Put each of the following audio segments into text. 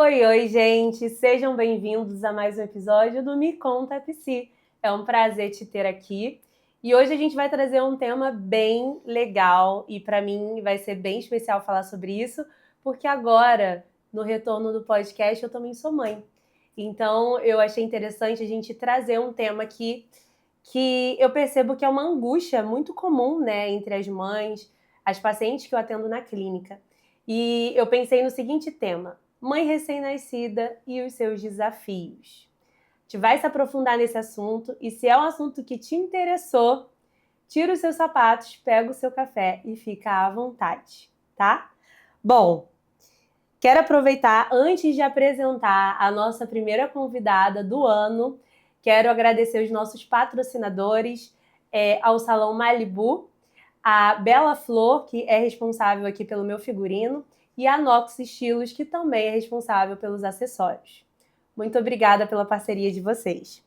Oi, oi, gente! Sejam bem-vindos a mais um episódio do Me Conta Psi. É um prazer te ter aqui. E hoje a gente vai trazer um tema bem legal e para mim vai ser bem especial falar sobre isso, porque agora, no retorno do podcast, eu também sou mãe. Então, eu achei interessante a gente trazer um tema aqui que eu percebo que é uma angústia muito comum, né, entre as mães, as pacientes que eu atendo na clínica. E eu pensei no seguinte tema: mãe recém-nascida e os seus desafios. A gente vai se aprofundar nesse assunto e se é um assunto que te interessou, tira os seus sapatos, pega o seu café e fica à vontade, tá? Bom, quero aproveitar, antes de apresentar a nossa primeira convidada do ano, quero agradecer os nossos patrocinadores, ao Salão Malibu, a Bela Flor, que é responsável aqui pelo meu figurino, e a Nox Estilos, que também é responsável pelos acessórios. Muito obrigada pela parceria de vocês.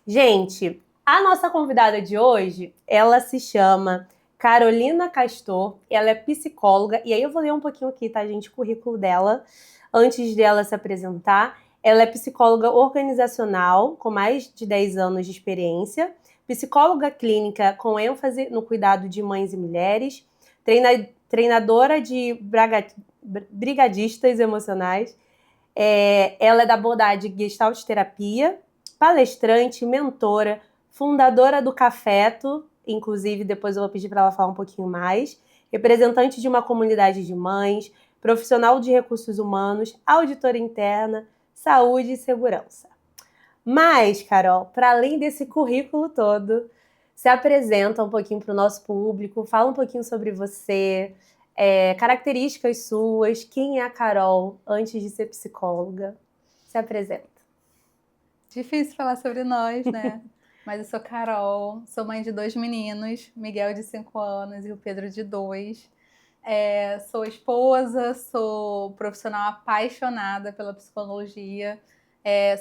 Gente, a nossa convidada de hoje, ela se chama Carolina Castor, ela é psicóloga, e aí eu vou ler um pouquinho aqui, tá, gente, o currículo dela, antes dela se apresentar. Ela é psicóloga organizacional, com mais de 10 anos de experiência, psicóloga clínica com ênfase no cuidado de mães e mulheres, treinadora de brigadistas emocionais, ela é da abordagem Gestalt Terapia, palestrante, mentora, fundadora do Cafeto, inclusive depois eu vou pedir para ela falar um pouquinho mais, representante de uma comunidade de mães, profissional de recursos humanos, auditora interna, saúde e segurança. Mas, Carol, para além desse currículo todo, se apresenta um pouquinho para o nosso público, fala um pouquinho sobre você, características suas, quem é a Carol antes de ser psicóloga. Se apresenta. Difícil falar sobre nós, né? Mas eu sou Carol, sou mãe de 2 meninos, Miguel de 5 anos e o Pedro de 2. Sou esposa, sou profissional apaixonada pela psicologia,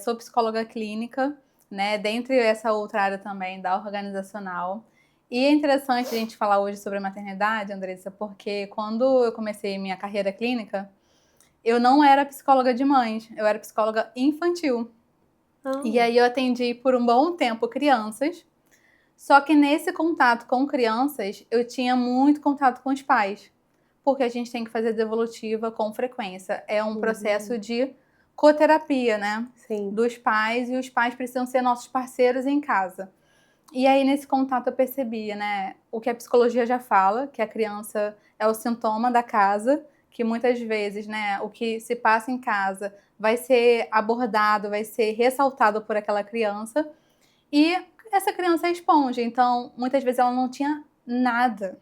sou psicóloga clínica, né? Dentre essa outra área também da organizacional. E é interessante a gente falar hoje sobre a maternidade, Andressa, porque quando eu comecei minha carreira clínica, eu não era psicóloga de mães, eu era psicóloga infantil. E aí eu atendi por um bom tempo crianças, só que nesse contato com crianças eu tinha muito contato com os pais, porque a gente tem que fazer devolutiva com frequência. É um processo de coterapia, né? Sim. Dos pais, e os pais precisam ser nossos parceiros em casa. E aí nesse contato eu percebia, né, o que a psicologia já fala, que a criança é o sintoma da casa, que muitas vezes, né, o que se passa em casa vai ser abordado, vai ser ressaltado por aquela criança, e essa criança é esponja, então muitas vezes ela não tinha nada,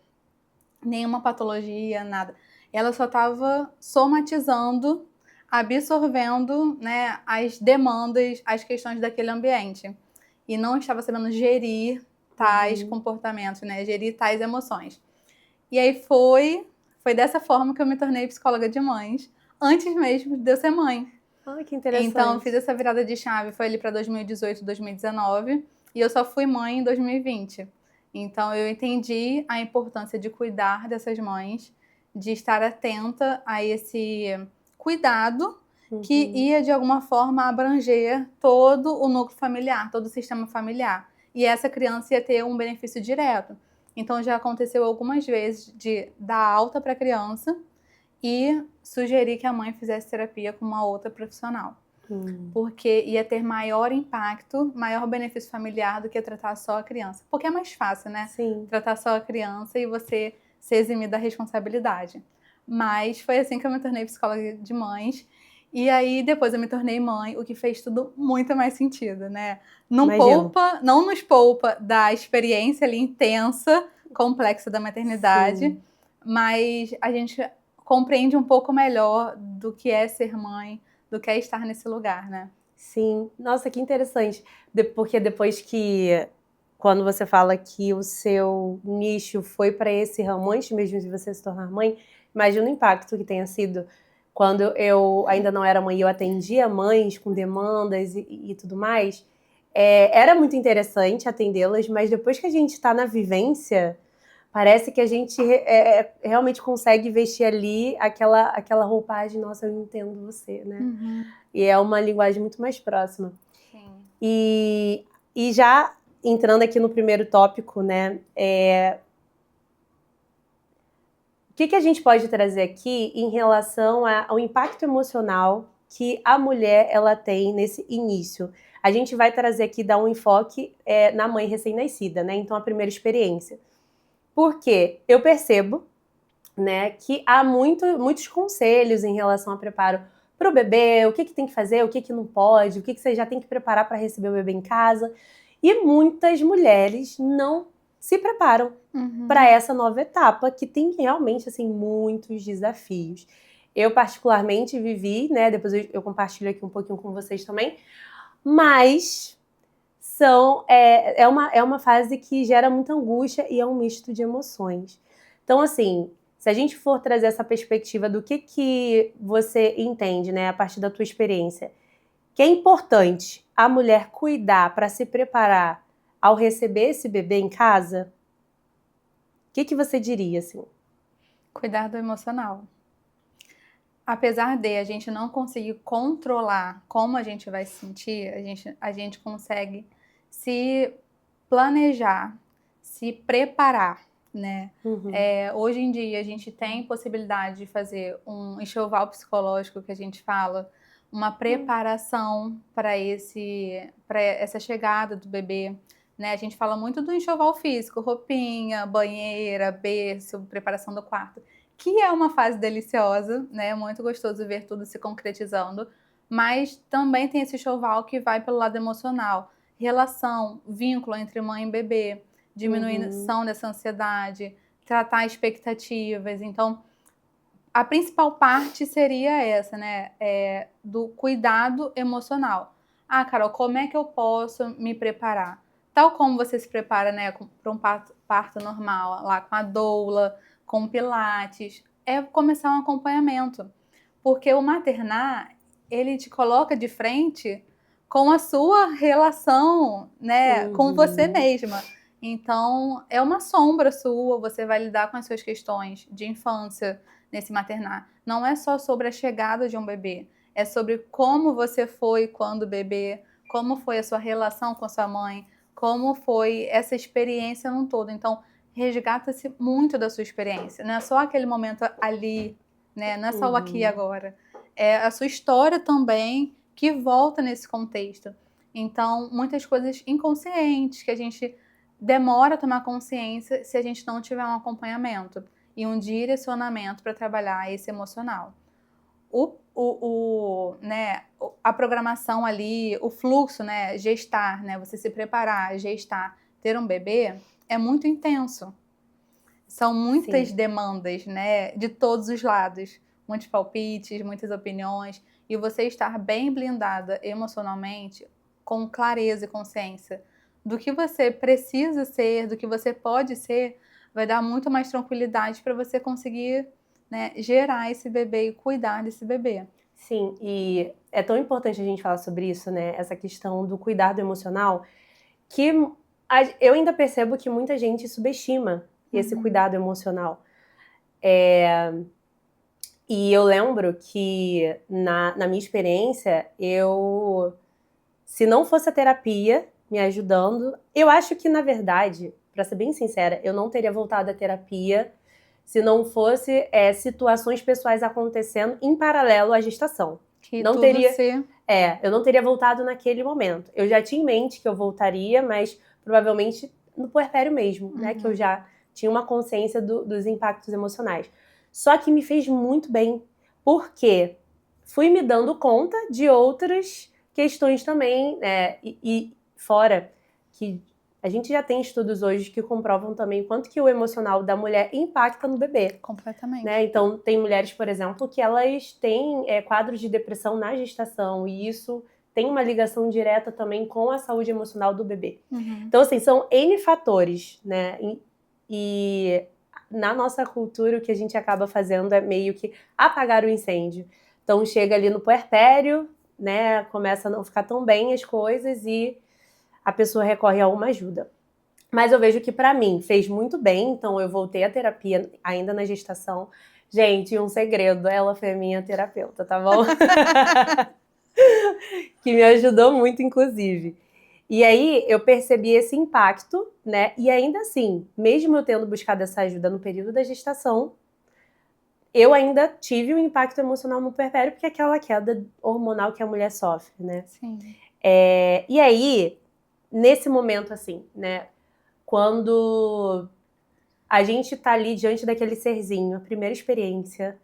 nenhuma patologia, nada. Ela só estava somatizando, absorvendo, né, as demandas, as questões daquele ambiente. E não estava sabendo gerir tais comportamentos, né, gerir tais emoções. E aí foi dessa forma que eu me tornei psicóloga de mães, antes mesmo de eu ser mãe. Ai, que interessante. Então, eu fiz essa virada de chave, foi ali para 2018, 2019, e eu só fui mãe em 2020. Então, eu entendi a importância de cuidar dessas mães, de estar atenta a esse cuidado que ia, de alguma forma, abranger todo o núcleo familiar, todo o sistema familiar. E essa criança ia ter um benefício direto. Então, já aconteceu algumas vezes de dar alta para a criança e sugerir que a mãe fizesse terapia com uma outra profissional. Porque ia ter maior impacto, maior benefício familiar do que tratar só a criança. Porque é mais fácil, né? Sim. Tratar só a criança e você se eximir da responsabilidade. Mas foi assim que eu me tornei psicóloga de mães. E aí depois eu me tornei mãe, o que fez tudo muito mais sentido, né? Não nos poupa da experiência ali intensa, complexa da maternidade, mas a gente compreende um pouco melhor do que é ser mãe, do que é estar nesse lugar, né? Sim. Nossa, que interessante. Porque depois que, quando você fala que o seu nicho foi para esse ramo antes mesmo de você se tornar mãe, imagina o impacto que tenha sido quando eu ainda não era mãe e eu atendia mães com demandas e tudo mais. Era muito interessante atendê-las, mas depois que a gente está na vivência, parece que a gente realmente consegue vestir ali aquela roupagem, nossa, eu entendo você, né? E é uma linguagem muito mais próxima. Sim. E já entrando aqui no primeiro tópico, né? O que a gente pode trazer aqui em relação ao impacto emocional que a mulher ela tem nesse início? A gente vai trazer aqui, dar um enfoque na mãe recém-nascida, né? Então, a primeira experiência. Porque eu percebo, né, que há muitos conselhos em relação ao preparo para o bebê, o que tem que fazer, o que não pode, o que você já tem que preparar para receber o bebê em casa. E muitas mulheres não se preparam para essa nova etapa, que tem realmente assim, muitos desafios. Eu, particularmente, vivi, né? Depois eu compartilho aqui um pouquinho com vocês também, mas é uma fase que gera muita angústia e é um misto de emoções. Então, assim, se a gente for trazer essa perspectiva do que você entende, né, a partir da tua experiência, que é importante a mulher cuidar para se preparar ao receber esse bebê em casa, o que você diria, assim? Cuidar do emocional. Apesar de a gente não conseguir controlar como a gente vai se sentir, a gente consegue se planejar, se preparar, né? Hoje em dia a gente tem possibilidade de fazer um enxoval psicológico, que a gente fala, uma preparação para essa chegada do bebê, né? A gente fala muito do enxoval físico, roupinha, banheira, berço, preparação do quarto, que é uma fase deliciosa, né? É muito gostoso ver tudo se concretizando, mas também tem esse enxoval que vai pelo lado emocional, relação, vínculo entre mãe e bebê, diminuição dessa ansiedade, tratar expectativas. Então, a principal parte seria essa, né? Do cuidado emocional. Ah, Carol, como é que eu posso me preparar? Tal como você se prepara, né, para um parto normal, lá com a doula, com pilates, é começar um acompanhamento. Porque o maternar, ele te coloca de frente com a sua relação, né, com você mesma. Então, é uma sombra sua, você vai lidar com as suas questões de infância nesse maternar. Não é só sobre a chegada de um bebê, é sobre como você foi quando bebê, como foi a sua relação com a sua mãe, como foi essa experiência num todo. Então, resgata-se muito da sua experiência. Não é só aquele momento ali, né? Não é só o aqui e agora. É a sua história também que volta nesse contexto. Então, muitas coisas inconscientes que a gente demora a tomar consciência se a gente não tiver um acompanhamento e um direcionamento para trabalhar esse emocional. Né, a programação ali, o fluxo, né, gestar, né, você se preparar, gestar, ter um bebê, é muito intenso. São muitas demandas, né, de todos os lados, muitos palpites, muitas opiniões, e você estar bem blindada emocionalmente, com clareza e consciência do que você precisa ser, do que você pode ser, vai dar muito mais tranquilidade para você conseguir, né, gerar esse bebê e cuidar desse bebê. Sim, e é tão importante a gente falar sobre isso, né? Essa questão do cuidado emocional, que eu ainda percebo que muita gente subestima esse cuidado emocional. E eu lembro que, na minha experiência, se não fosse a terapia me ajudando, eu acho que, na verdade, para ser bem sincera, eu não teria voltado à terapia se não fosse situações pessoais acontecendo em paralelo à gestação. Eu não teria voltado naquele momento. Eu já tinha em mente que eu voltaria, mas provavelmente no puerpério mesmo, né? Que eu já tinha uma consciência dos impactos emocionais. Só que me fez muito bem, porque fui me dando conta de outras questões também, e fora que a gente já tem estudos hoje que comprovam também quanto que o emocional da mulher impacta no bebê. Completamente. Né? Então, tem mulheres, por exemplo, que elas têm quadros de depressão na gestação, e isso tem uma ligação direta também com a saúde emocional do bebê. Então, assim, são N fatores, né? E na nossa cultura, o que a gente acaba fazendo é meio que apagar o incêndio. Então, chega ali no puerpério, né? Começa a não ficar tão bem as coisas e a pessoa recorre a uma ajuda. Mas eu vejo que pra mim fez muito bem, então eu voltei à terapia ainda na gestação. Gente, um segredo, ela foi a minha terapeuta, tá bom? Que me ajudou muito, inclusive. E aí eu percebi esse impacto, né? E ainda assim, mesmo eu tendo buscado essa ajuda no período da gestação, eu ainda tive um impacto emocional no puerpério, porque é aquela queda hormonal que a mulher sofre, né? Sim. E aí, nesse momento, assim, né? Quando a gente tá ali diante daquele serzinho, a primeira experiência.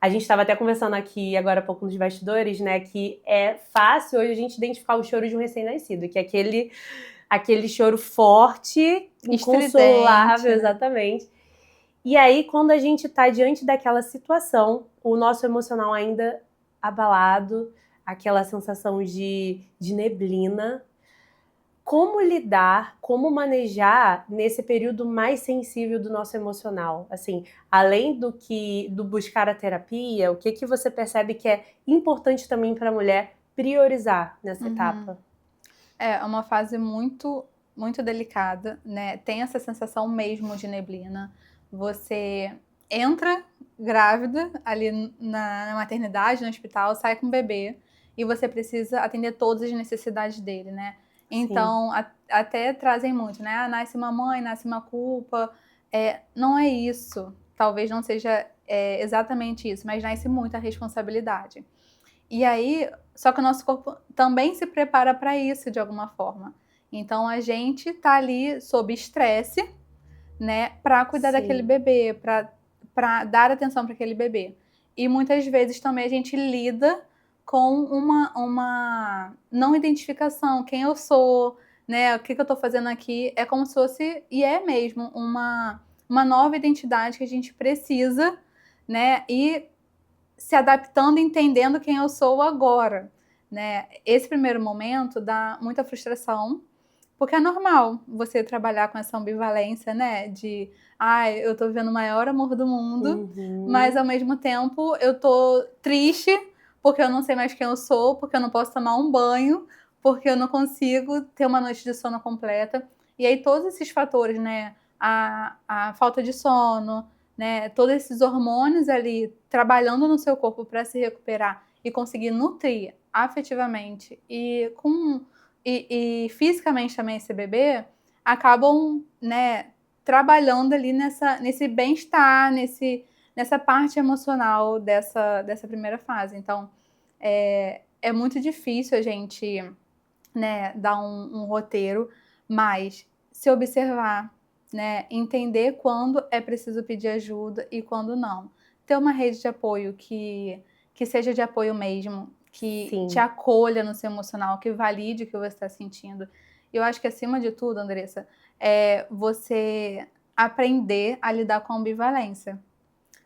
A gente estava até conversando aqui agora há pouco nos bastidores, né? Que é fácil hoje a gente identificar o choro de um recém-nascido, que é aquele choro forte, inconsolável, Estridente, né? exatamente. E aí, quando a gente está diante daquela situação, o nosso emocional ainda abalado, aquela sensação de neblina, como lidar, como manejar nesse período mais sensível do nosso emocional? Assim, além do buscar a terapia, o que você percebe que é importante também para a mulher priorizar nessa etapa? É uma fase muito, muito delicada, né? Tem essa sensação mesmo de neblina. Você entra grávida ali na maternidade, no hospital, sai com o bebê e você precisa atender todas as necessidades dele, né? Sim, Então, até trazem muito, né? Ah, nasce uma mãe, nasce uma culpa. Não é isso. Talvez não seja exatamente isso, mas nasce muita responsabilidade. E aí, só que o nosso corpo também se prepara para isso de alguma forma. Então a gente tá ali sob estresse, né, para cuidar daquele sim, bebê, para dar atenção para aquele bebê. E muitas vezes também a gente lida com uma não identificação, quem eu sou, né, o que eu estou fazendo aqui, é como se fosse, e é mesmo, uma nova identidade que a gente precisa, né, e se adaptando, entendendo quem eu sou agora, né? Esse primeiro momento dá muita frustração, porque é normal você trabalhar com essa ambivalência, né? De, eu tô vivendo o maior amor do mundo, mas uhum, ao mesmo tempo eu tô triste porque eu não sei mais quem eu sou, porque eu não posso tomar um banho, porque eu não consigo ter uma noite de sono completa. E aí todos esses fatores, né? A falta de sono, né? Todos esses hormônios ali trabalhando no seu corpo para se recuperar e conseguir nutrir afetivamente e fisicamente também esse bebê, acabam, né, trabalhando ali nesse bem-estar, nessa parte emocional dessa primeira fase. Então, é muito difícil a gente, né, dar um roteiro, mas se observar, né, entender quando é preciso pedir ajuda e quando não. Ter uma rede de apoio que seja de apoio mesmo, que te sim, acolha no seu emocional, que valide o que você está sentindo. Eu acho que acima de tudo, Andressa, é você aprender a lidar com a ambivalência.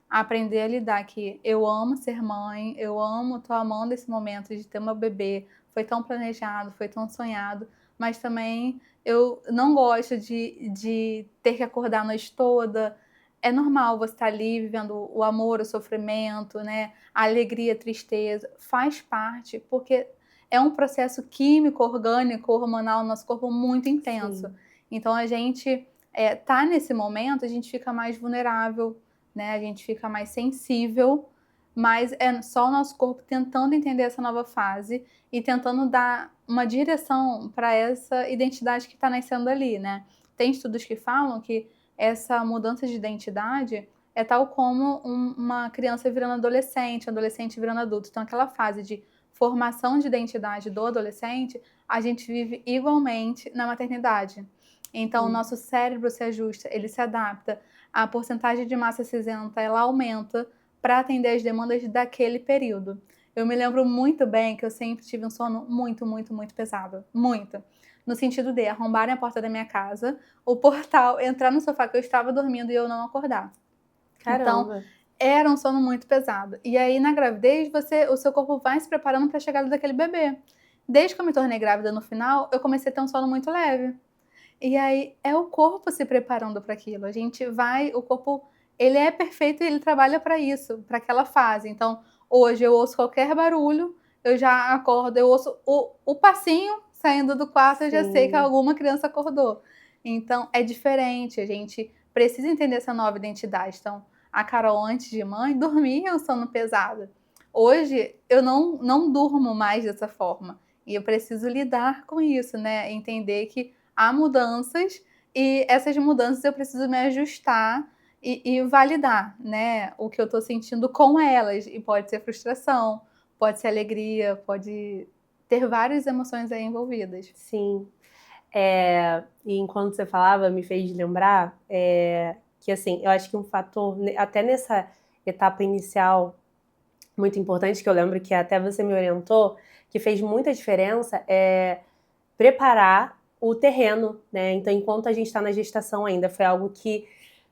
Aprender a lidar que eu amo ser mãe, eu amo, tô amando esse momento de ter meu bebê, foi tão planejado, foi tão sonhado, mas também eu não gosto de ter que acordar a noite toda. É normal você estar ali vivendo o amor, o sofrimento, né? A alegria, a tristeza, faz parte, porque é um processo químico, orgânico, hormonal no nosso corpo muito intenso. sim, Então a gente tá nesse momento, a gente fica mais vulnerável, né? A gente fica mais sensível, mas é só o nosso corpo tentando entender essa nova fase e tentando dar uma direção para essa identidade que está nascendo ali, né? Tem estudos que falam que essa mudança de identidade é tal como uma criança virando adolescente, adolescente virando adulto. Então, aquela fase de formação de identidade do adolescente, a gente vive igualmente na maternidade. Então, o sim. nosso cérebro se ajusta, ele se adapta, a porcentagem de massa cinzenta ela aumenta para atender as demandas daquele período. Eu me lembro muito bem que eu sempre tive um sono muito, muito, muito pesado. Muito. No sentido de arrombarem a porta da minha casa, o portal, entrar no sofá que eu estava dormindo e eu não acordar. Então, Caramba, era um sono muito pesado. E aí, na gravidez, o seu corpo vai se preparando para a chegada daquele bebê. Desde que eu me tornei grávida no final, eu comecei a ter um sono muito leve. E aí é o corpo se preparando para aquilo. A gente vai, o corpo, ele é perfeito e ele trabalha para isso, para aquela fase. Então, hoje eu ouço qualquer barulho, eu já acordo, eu ouço o passinho saindo do quarto, eu já sei que sim, alguma criança acordou. Então, é diferente, a gente precisa entender essa nova identidade. Então, a Carol, antes de mãe, dormia o sono pesado. Hoje, eu não durmo mais dessa forma. E eu preciso lidar com isso, né? Entender que há mudanças e essas mudanças eu preciso me ajustar e validar, né? O que eu tô sentindo com elas. E pode ser frustração, pode ser alegria, pode ter várias emoções aí envolvidas. Sim. E enquanto você falava, me fez lembrar que, assim, eu acho que um fator, até nessa etapa inicial, muito importante, que eu lembro que até você me orientou, que fez muita diferença, é preparar o terreno, né? Então, enquanto a gente está na gestação ainda, foi algo que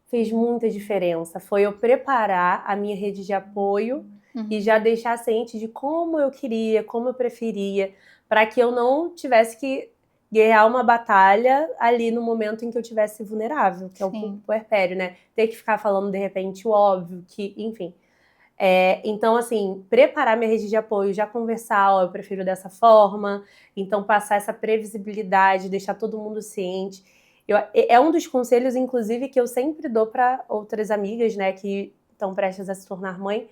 fez muita diferença. Foi eu preparar a minha rede de apoio e já deixar ciente de como eu queria, como eu preferia, para que eu não tivesse que guerrear uma batalha ali no momento em que eu tivesse vulnerável, que é o puerpério, né? Ter que ficar falando de repente o óbvio, que, enfim. Então, assim, preparar minha rede de apoio, já conversar, eu prefiro dessa forma, então passar essa previsibilidade, deixar todo mundo ciente. É um dos conselhos, inclusive, que eu sempre dou para outras amigas, né, que estão prestes a se tornar mãe,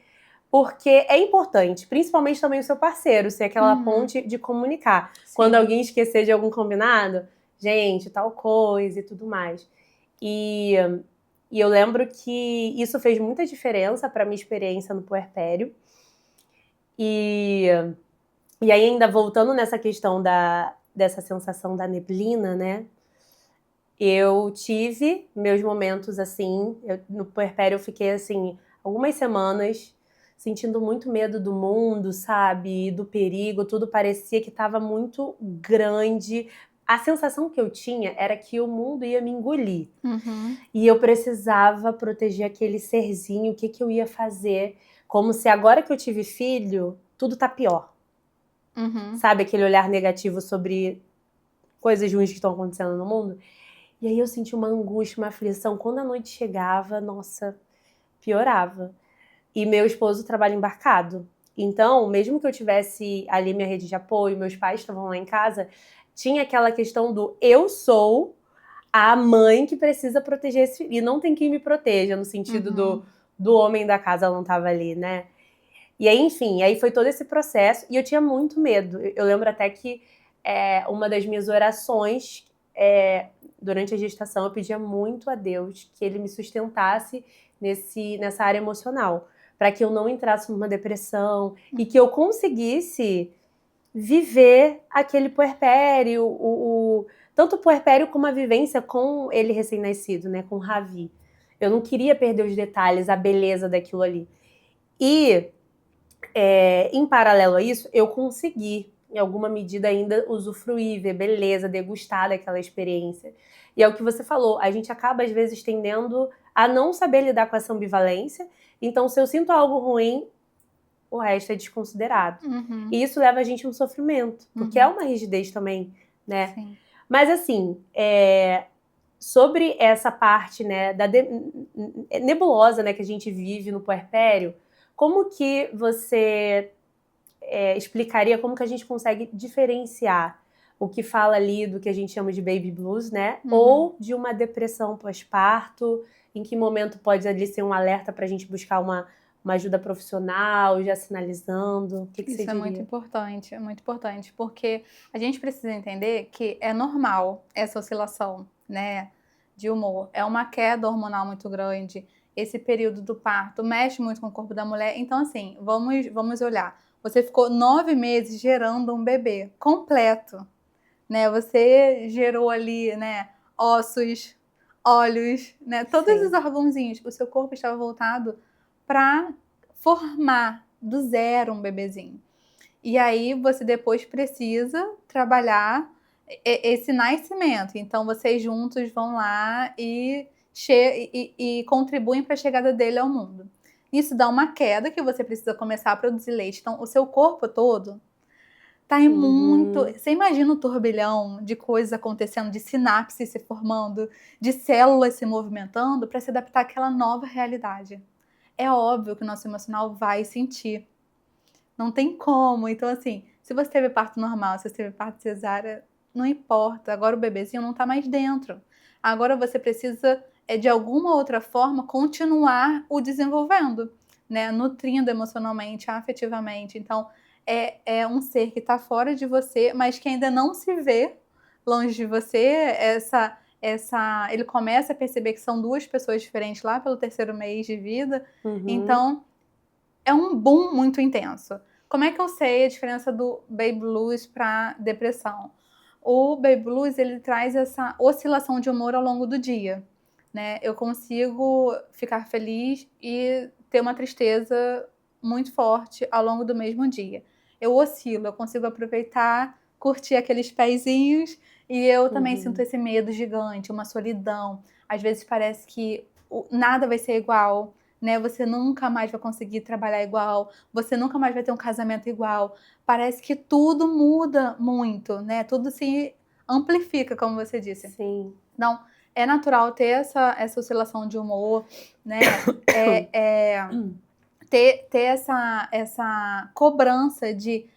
porque é importante, principalmente também o seu parceiro, ser aquela ponte de comunicar. Sim. Quando alguém esquecer de algum combinado, gente, tal coisa e tudo mais. E eu lembro que isso fez muita diferença para minha experiência no puerpério. E aí, ainda voltando nessa questão dessa sensação da neblina, né? Eu tive meus momentos assim. No puerpério eu fiquei assim algumas semanas sentindo muito medo do mundo, sabe? Do perigo, tudo parecia que estava muito grande. A sensação que eu tinha era que o mundo ia me engolir. E eu precisava proteger aquele serzinho, o que eu ia fazer. Como se agora que eu tive filho, tudo tá pior. Sabe, aquele olhar negativo sobre coisas ruins que estão acontecendo no mundo? E aí eu senti uma angústia, uma aflição. Quando a noite chegava, nossa, piorava. E meu esposo trabalha embarcado. Então, mesmo que eu tivesse ali minha rede de apoio, meus pais estavam lá em casa, tinha aquela questão do eu sou a mãe que precisa proteger esse filho. E não tem quem me proteja, no sentido do homem da casa não estava ali, né? E aí, enfim, aí foi todo esse processo. E eu tinha muito medo. Eu lembro até que uma das minhas orações durante a gestação, eu pedia muito a Deus que Ele me sustentasse nessa área emocional, para que eu não entrasse numa depressão e que eu conseguisse viver aquele puerpério, tanto o puerpério como a vivência com ele recém-nascido, né, com o Ravi. Eu não queria perder os detalhes, a beleza daquilo ali. E, em paralelo a isso, eu consegui, em alguma medida, ainda usufruir, ver beleza, degustar daquela experiência. E é o que você falou, a gente acaba, às vezes, tendendo a não saber lidar com essa ambivalência. Então, se eu sinto algo ruim, o resto é desconsiderado. E isso leva a gente a um sofrimento, porque é uma rigidez também, né? Sim. Mas, assim, sobre essa parte, né, da nebulosa, né, que a gente vive no puerpério, como que você explicaria, como que a gente consegue diferenciar o que fala ali do que a gente chama de baby blues, né? Ou de uma depressão pós-parto? Em que momento pode ali ser um alerta para a gente buscar uma ajuda profissional, já sinalizando? O que você diria? Isso é muito importante, porque a gente precisa entender que é normal essa oscilação, né, de humor. É uma queda hormonal muito grande. Esse período do parto mexe muito com o corpo da mulher. Então, assim, vamos olhar. Você ficou 9 meses gerando um bebê completo, né? Você gerou ali, né, ossos, olhos, né, todos os órgãozinhos. O seu corpo estava voltado para formar do zero um bebezinho. E aí você depois precisa trabalhar esse nascimento. Então vocês juntos vão lá e contribuem para a chegada dele ao mundo. Isso dá uma queda que você precisa começar a produzir leite. Então o seu corpo todo tá em muito... Você imagina o turbilhão de coisas acontecendo, de sinapses se formando, de células se movimentando para se adaptar àquela nova realidade. É óbvio que o nosso emocional vai sentir. Não tem como. Então, assim, se você teve parto normal, se você teve parto cesárea, não importa. Agora o bebezinho não tá mais dentro. Agora você precisa, de alguma outra forma, continuar o desenvolvendo, né? Nutrindo emocionalmente, afetivamente. Então, é um ser que está fora de você, mas que ainda não se vê longe de você. Ele começa a perceber que são duas pessoas diferentes lá pelo 3º mês de vida. Então, é um boom muito intenso. Como é que eu sei a diferença do Baby Blues para depressão? O Baby Blues, ele traz essa oscilação de humor ao longo do dia, né? Eu consigo ficar feliz e ter uma tristeza muito forte ao longo do mesmo dia. Eu oscilo, eu consigo aproveitar, curtir aqueles pezinhos, e eu também sinto esse medo gigante, uma solidão. Às vezes parece que nada vai ser igual, né? Você nunca mais vai conseguir trabalhar igual, você nunca mais vai ter um casamento igual. Parece que tudo muda muito, né? Tudo se amplifica, como você disse. Sim. Então, é natural ter essa oscilação de humor, né? Ter essa cobrança de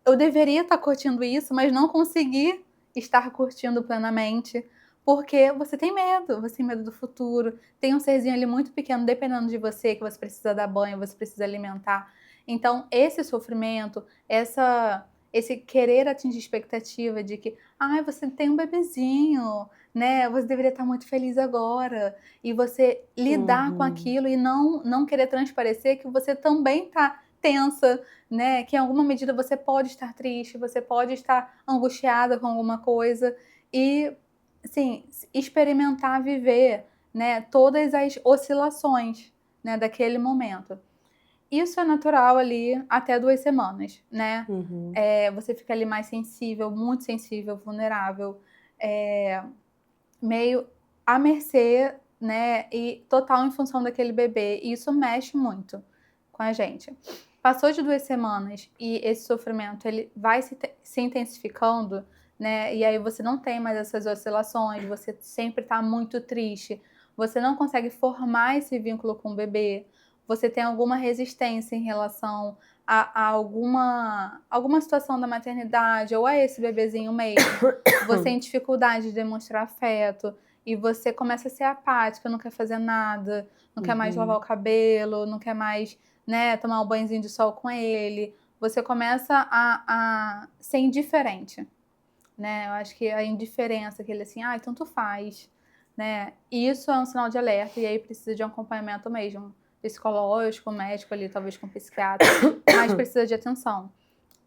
eu deveria estar curtindo isso, mas não conseguir estar curtindo plenamente, porque você tem medo do futuro, tem um serzinho ali muito pequeno dependendo de você, que você precisa dar banho, você precisa alimentar. Então, esse sofrimento, esse querer atingir expectativa de que, você tem um bebezinho, né? Você deveria estar muito feliz agora. E você lidar com aquilo e não querer transparecer que você também está tensa, né? Que em alguma medida você pode estar triste, você pode estar angustiada com alguma coisa. E, assim, experimentar viver, né, todas as oscilações, né, daquele momento. Isso é natural ali até 2 semanas, né? Você fica ali mais sensível, muito sensível, vulnerável, meio à mercê, né? E total em função daquele bebê. E isso mexe muito com a gente. Passou de 2 semanas e esse sofrimento ele vai se intensificando, né? E aí você não tem mais essas oscilações, você sempre está muito triste, você não consegue formar esse vínculo com o bebê, você tem alguma resistência em relação a alguma situação da maternidade ou a esse bebezinho mesmo. Você tem dificuldade de demonstrar afeto e você começa a ser apática, não quer fazer nada, não quer mais lavar o cabelo, não quer mais, né, tomar um banhozinho de sol com ele. Você começa a ser indiferente, né? Eu acho que a indiferença, aquele assim, tanto faz, né? Isso é um sinal de alerta e aí precisa de um acompanhamento mesmo, psicológico, médico ali, talvez com psiquiatra, mas precisa de atenção.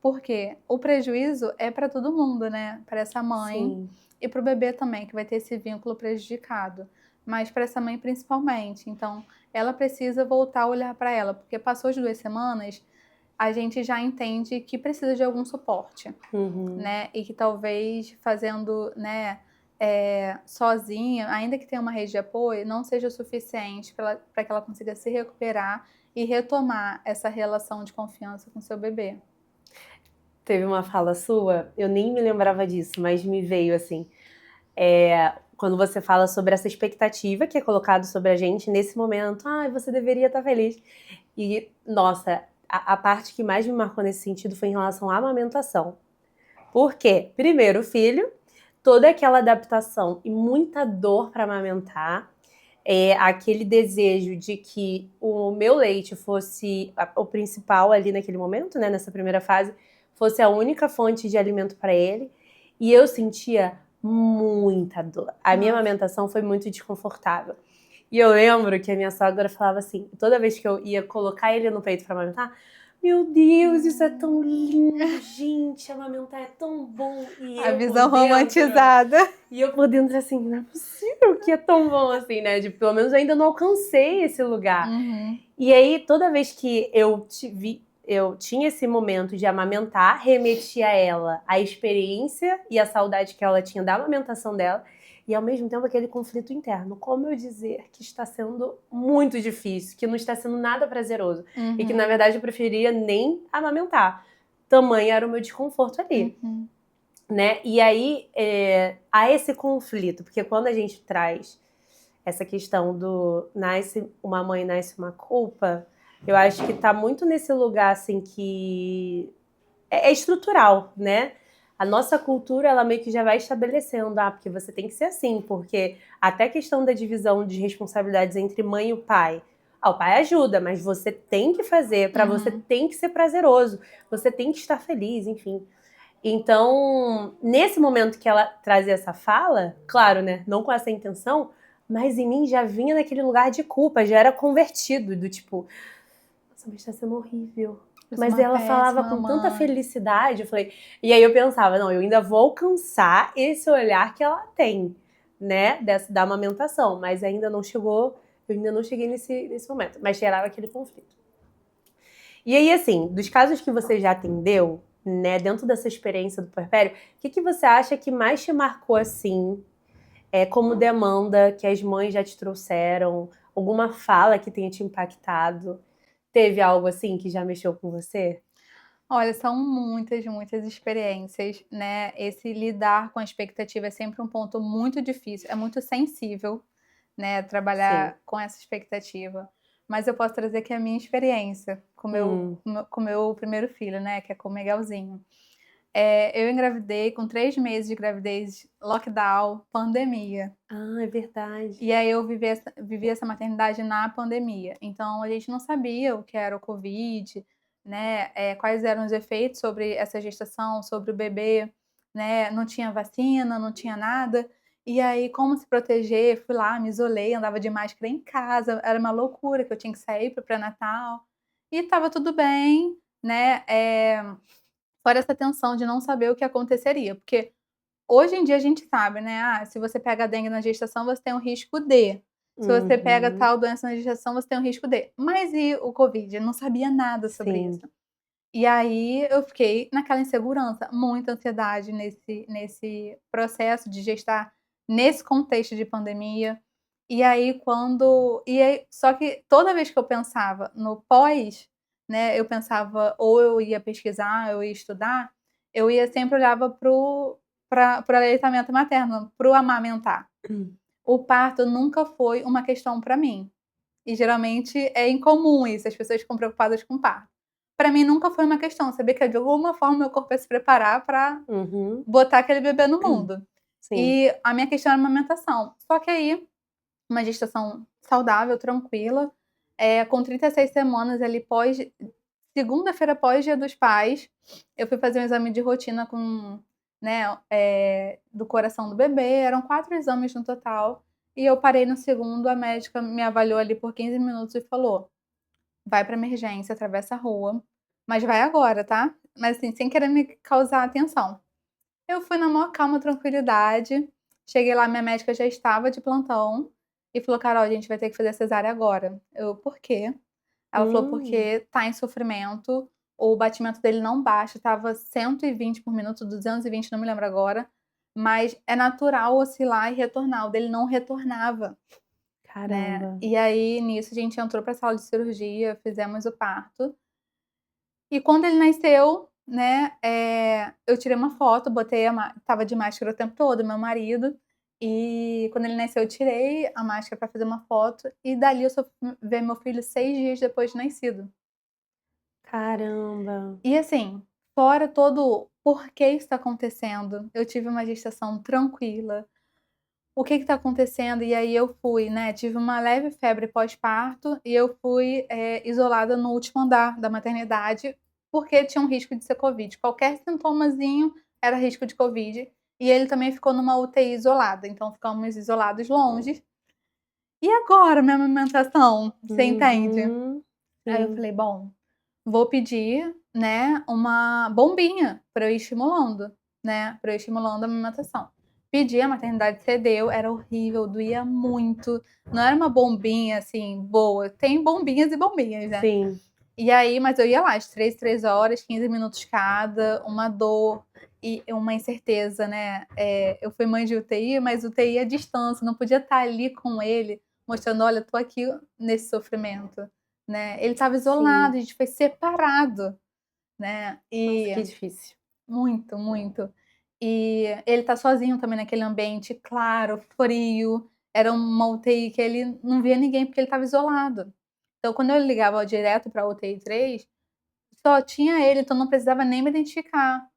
Porque o prejuízo é para todo mundo, né? Para essa mãe. Sim. E para o bebê também, que vai ter esse vínculo prejudicado. Mas para essa mãe principalmente. Então, ela precisa voltar a olhar para ela, porque passou de 2 semanas, a gente já entende que precisa de algum suporte, né? E que talvez fazendo, né, sozinha, ainda que tenha uma rede de apoio, não seja o suficiente para que ela consiga se recuperar e retomar essa relação de confiança com seu bebê. Teve uma fala sua, eu nem me lembrava disso, mas me veio assim, quando você fala sobre essa expectativa que é colocada sobre a gente nesse momento, você deveria estar feliz. E, nossa, a parte que mais me marcou nesse sentido foi em relação à amamentação. Por quê? Primeiro, o filho, toda aquela adaptação e muita dor para amamentar, aquele desejo de que o meu leite fosse o principal ali naquele momento, né, nessa primeira fase, fosse a única fonte de alimento para ele, e eu sentia muita dor. A minha amamentação foi muito desconfortável. E eu lembro que a minha sogra falava assim, toda vez que eu ia colocar ele no peito para amamentar, meu Deus, isso é tão lindo, gente, amamentar é tão bom. E a visão romantizada. E eu por dentro assim, não é possível que é tão bom assim, né? Pelo menos eu ainda não alcancei esse lugar. E aí, toda vez que eu tinha esse momento de amamentar, remetia a ela a experiência e a saudade que ela tinha da amamentação dela, e ao mesmo tempo aquele conflito interno. Como eu dizer que está sendo muito difícil, que não está sendo nada prazeroso, e que na verdade eu preferia nem amamentar. Tamanho era o meu desconforto ali. Né? E aí há esse conflito, porque quando a gente traz essa questão do nasce uma mãe, nasce uma culpa, eu acho que tá muito nesse lugar assim que é estrutural, né? a nossa cultura, ela meio que já vai estabelecendo, porque você tem que ser assim, porque até a questão da divisão de responsabilidades entre mãe e o pai. O pai ajuda, mas você tem que fazer, para você tem que ser prazeroso, você tem que estar feliz, enfim. Então, nesse momento que ela trazia essa fala, claro, né, não com essa intenção, mas em mim já vinha naquele lugar de culpa, já era convertido, do tipo, nossa, mas tá sendo horrível. Mas ela falava com tanta felicidade, eu falei, e aí eu pensava, não, eu ainda vou alcançar esse olhar que ela tem, né, da amamentação, mas ainda não chegou, eu ainda não cheguei nesse momento, mas gerava aquele conflito. E aí, assim, dos casos que você já atendeu, né, dentro dessa experiência do puerpério, o que você acha que mais te marcou, assim, como demanda que as mães já te trouxeram? Alguma fala que tenha te impactado? Teve algo assim que já mexeu com você? Olha, são muitas, muitas experiências, né? Esse lidar com a expectativa é sempre um ponto muito difícil, é muito sensível, né? Sim. Trabalhar com essa expectativa. Mas eu posso trazer aqui a minha experiência com com meu primeiro filho, né? Que é com o Miguelzinho. Eu engravidei com 3 meses de gravidez, lockdown, pandemia. É verdade. E aí eu vivi essa maternidade na pandemia. Então a gente não sabia o que era o Covid, né, quais eram os efeitos sobre essa gestação, sobre o bebê, né, não tinha vacina, não tinha nada. E aí como se proteger, fui lá, me isolei, andava de máscara em casa, era uma loucura que eu tinha que sair para o pré-natal, e estava tudo bem, né, fora essa tensão de não saber o que aconteceria, porque hoje em dia a gente sabe, né, se você pega a dengue na gestação, você tem um risco de. Se você pega tal doença na gestação, você tem um risco de. Mas e o Covid? Eu não sabia nada sobre Sim. isso. E aí eu fiquei naquela insegurança, muita ansiedade nesse processo de gestar nesse contexto de pandemia. Só que toda vez que eu pensava no pós, né, eu pensava ou eu ia pesquisar, eu ia estudar, eu ia sempre olhava para o aleitamento materno, para o amamentar. O parto nunca foi uma questão para mim. E geralmente é incomum isso, as pessoas ficam preocupadas com o parto. Para mim nunca foi uma questão, sabia que de alguma forma meu corpo ia se preparar para botar aquele bebê no mundo. Sim. E a minha questão era a amamentação. Só que aí, uma gestação saudável, tranquila, com 36 semanas ali pós segunda-feira pós Dia dos Pais, eu fui fazer um exame de rotina com, né, do coração do bebê, eram 4 exames no total, e eu parei no segundo, a médica me avaliou ali por 15 minutos e falou: "Vai pra emergência, atravessa a rua, mas vai agora, tá?". Mas assim, sem querer me causar atenção. Eu fui na maior calma, tranquilidade, cheguei lá, minha médica já estava de plantão e falou: "Carol, a gente vai ter que fazer cesárea agora". Eu: "Por quê?". Ela falou: "Porque tá em sofrimento, o batimento dele não baixa, estava 120 por minuto, 220, não me lembro agora, mas é natural oscilar e retornar, o dele não retornava", né. Caramba. E aí, nisso, a gente entrou pra sala de cirurgia, fizemos o parto. E quando ele nasceu, né, eu tirei uma foto, botei estava de máscara o tempo todo, meu marido, e quando ele nasceu eu tirei a máscara para fazer uma foto, e dali eu só fui ver meu filho 6 dias depois de nascido. Caramba. E assim, fora todo por que isso está acontecendo, eu tive uma gestação tranquila, o que está acontecendo? E aí eu fui, né, tive uma leve febre pós-parto e eu fui, isolada no último andar da maternidade, porque tinha um risco de ser covid. Qualquer sintomazinho era risco de covid, e ele também ficou numa UTI isolada, então ficamos isolados longe. E agora minha amamentação, você entende? Aí eu Sim. falei: "Bom, vou pedir, né, uma bombinha para eu ir estimulando, né, para eu ir estimulando a amamentação". Pedi, a maternidade cedeu, era horrível, doía muito, não era uma bombinha, assim, boa, tem bombinhas e bombinhas, né. Sim. E aí mas eu ia lá, de 3 em 3 horas, 15 minutos cada, uma dor e uma incerteza, né. Eu fui mãe de UTI, mas UTI à distância, não podia estar ali com ele, mostrando: "Olha, tô aqui nesse sofrimento", né. Ele estava isolado, Sim. a gente foi separado, né. Nossa, E que difícil. muito, muito. E ele tá sozinho também naquele ambiente claro, frio, era uma UTI que ele não via ninguém, porque ele estava isolado. Então quando eu ligava direto pra UTI 3, só tinha ele, então não precisava nem me identificar.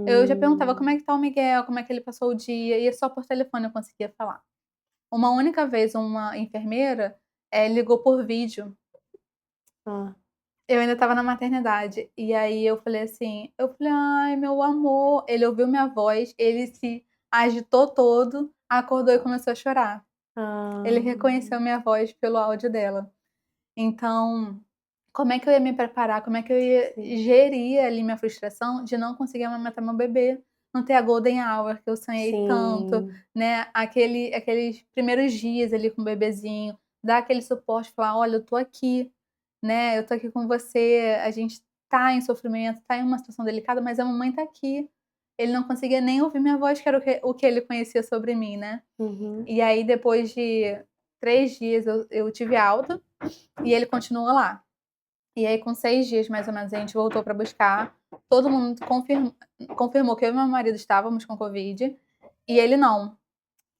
Eu já perguntava como é que tá o Miguel, como é que ele passou o dia, e só por telefone eu conseguia falar. Uma única vez uma enfermeira, ligou por vídeo. Ah. Eu ainda estava na maternidade, e aí eu falei: "Ai, meu amor", ele ouviu minha voz, ele se agitou todo, acordou e começou a chorar. Ele Ah. reconheceu minha voz pelo áudio dela. Então, como é que eu ia me preparar, como é que eu ia Sim. gerir ali minha frustração de não conseguir amamentar meu bebê, não ter a golden hour que eu sonhei tanto, Sim. né, aqueles primeiros dias ali com o bebezinho, dar aquele suporte, falar: "Olha, eu tô aqui, né, eu tô aqui com você, a gente tá em sofrimento, tá em uma situação delicada, mas a mamãe tá aqui". Ele não conseguia nem ouvir minha voz, que era o que ele conhecia sobre mim, né. Uhum. E aí depois de 3 dias eu tive alta, e ele continua lá. E aí com 6 dias mais ou menos a gente voltou pra buscar, todo mundo confirmou que eu e meu marido estávamos com covid, e ele não.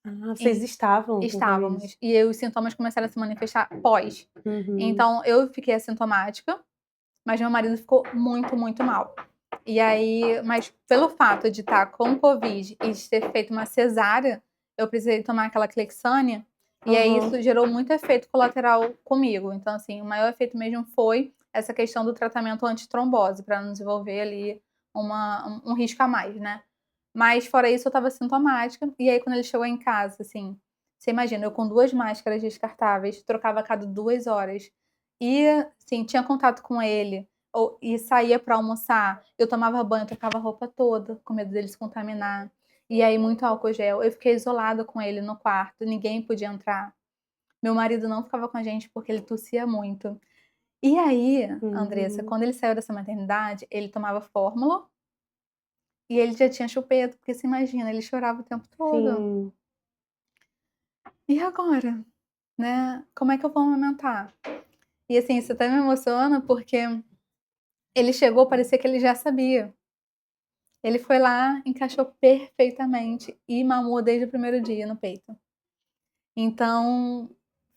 Ah, vocês E estavam com Covid? estávamos. E aí os sintomas começaram a se manifestar pós. Uhum. Então eu fiquei assintomática, mas meu marido ficou muito, muito mal. E aí mas pelo fato de estar com covid e de ter feito uma cesárea, eu precisei tomar aquela Clexane, e aí Aham. isso gerou muito efeito colateral comigo. Então, assim, o maior efeito mesmo foi essa questão do tratamento antitrombose, para não desenvolver ali um risco a mais, né. Mas fora isso eu estava sintomática, e aí quando ele chegou em casa, assim, você imagina, eu com 2 máscaras descartáveis, trocava a cada 2 horas, ia, assim, tinha contato com ele, e saía para almoçar, eu tomava banho, trocava a roupa toda, com medo dele se contaminar. E aí muito álcool gel, eu fiquei isolada com ele no quarto, ninguém podia entrar. Meu marido não ficava com a gente porque ele tossia muito. E aí, Andressa, Uhum. quando ele saiu dessa maternidade, ele tomava fórmula e ele já tinha chupeta, porque você imagina, ele chorava o tempo todo. Sim. E agora, né, como é que eu vou amamentar? E assim, isso até me emociona, porque ele chegou, parecia que ele já sabia. Ele foi lá, encaixou perfeitamente e mamou desde o primeiro dia no peito. Então,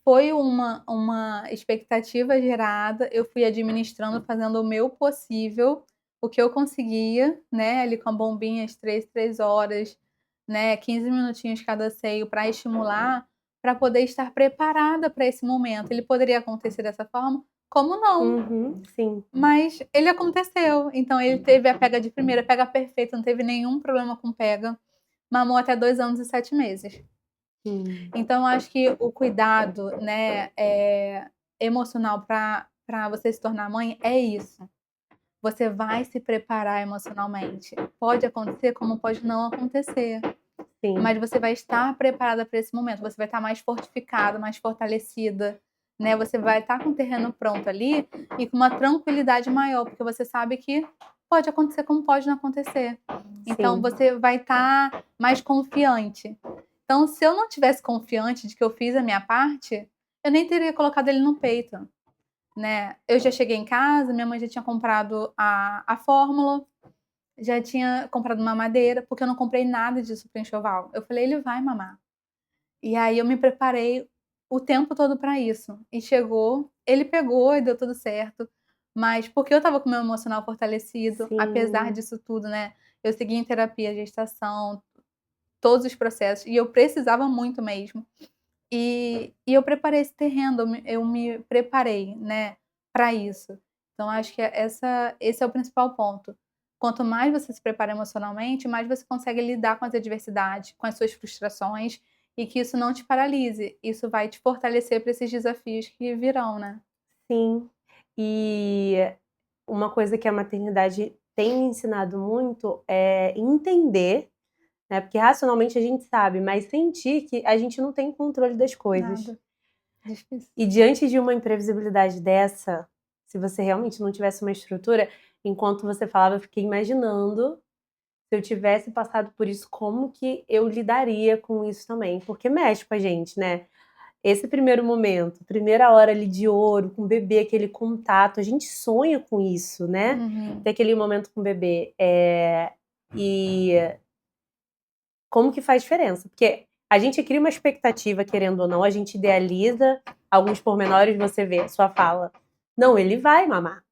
foi uma expectativa gerada, eu fui administrando, fazendo o meu possível, o que eu conseguia, né, ali com a bombinha às 3 horas, né, 15 minutinhos cada seio para estimular, para poder estar preparada para esse momento. Ele poderia acontecer dessa forma? Como não? Uhum. Sim. Mas ele aconteceu, então ele teve a pega de primeira, pega perfeita, não teve nenhum problema com pega, mamou até 2 anos e 7 meses. Hum. Então eu acho que o cuidado, né, emocional para você se tornar mãe é isso. Você vai se preparar emocionalmente. Pode acontecer, como pode não acontecer, Sim. mas você vai estar preparada para esse momento, você vai estar mais fortificada, mais fortalecida, né, você vai estar com o terreno pronto ali e com uma tranquilidade maior, porque você sabe que pode acontecer como pode não acontecer. Então Sim. você vai estar mais confiante. Então, se eu não tivesse confiante de que eu fiz a minha parte, eu nem teria colocado ele no peito, né. Eu já cheguei em casa, minha mãe já tinha comprado a fórmula, já tinha comprado mamadeira, porque eu não comprei nada disso para enxoval. Eu falei: "Ele vai mamar". E aí eu me preparei o tempo todo para isso. E chegou, ele pegou e deu tudo certo, mas porque eu estava com o meu emocional fortalecido, apesar Sim. disso tudo, né, eu segui em terapia, gestação, todos os processos, e eu precisava muito mesmo. E eu preparei esse terreno, eu me preparei, né, para isso. Então acho que esse é o principal ponto. Quanto mais você se prepara emocionalmente, mais você consegue lidar com as adversidades, com as suas frustrações, e que isso não te paralise. Isso vai te fortalecer para esses desafios que virão, né. Sim. E uma coisa que a maternidade tem me ensinado muito é entender, né, porque racionalmente a gente sabe, mas sentir que a gente não tem controle das coisas. Nada, difícil. E diante de uma imprevisibilidade dessa, se você realmente não tivesse uma estrutura, enquanto você falava, eu fiquei imaginando, se eu tivesse passado por isso, como que eu lidaria com isso também, porque mexe com a gente, né. Esse primeiro momento, primeira hora ali de ouro, com o bebê, aquele contato, a gente sonha com isso, né, Uhum. ter aquele momento com o bebê. E como que faz diferença? Porque a gente cria uma expectativa, querendo ou não, a gente idealiza alguns pormenores, você vê, sua fala: "Não, ele vai mamar".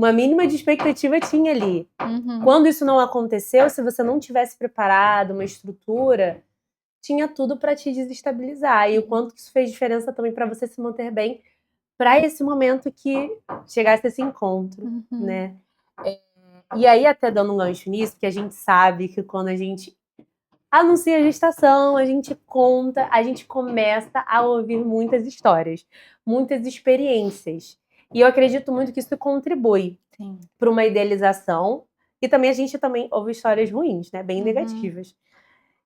uma mínima de expectativa tinha ali. Uhum. Quando isso não aconteceu, se você não tivesse preparado uma estrutura, tinha tudo para te desestabilizar. E o quanto isso fez diferença também para você se manter bem para esse momento que chegasse esse encontro, né? E aí, até dando um gancho nisso, que a gente sabe que quando a gente anuncia a gestação, a gente conta, a gente começa a ouvir muitas histórias, muitas experiências. E eu acredito muito que isso contribui para uma idealização. E também a gente também ouve histórias ruins, né? Bem negativas.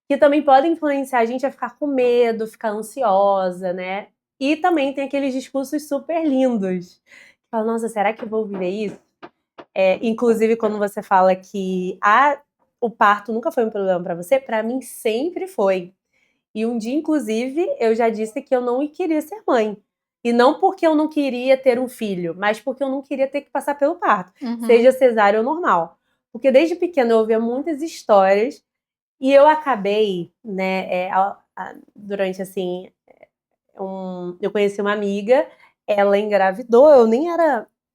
Que também podem influenciar a gente a ficar com medo, ficar ansiosa, né? E também tem aqueles discursos super lindos. Fala, nossa, será que eu vou viver isso? Inclusive, quando você fala que o parto nunca foi um problema para você, para mim sempre foi. E um dia, inclusive, eu já disse que eu não queria ser mãe. E não porque eu não queria ter um filho, mas porque eu não queria ter que passar pelo parto. Seja cesárea ou normal. Porque desde pequena eu ouvia muitas histórias e eu acabei, né, durante assim, eu conheci uma amiga, ela engravidou, eu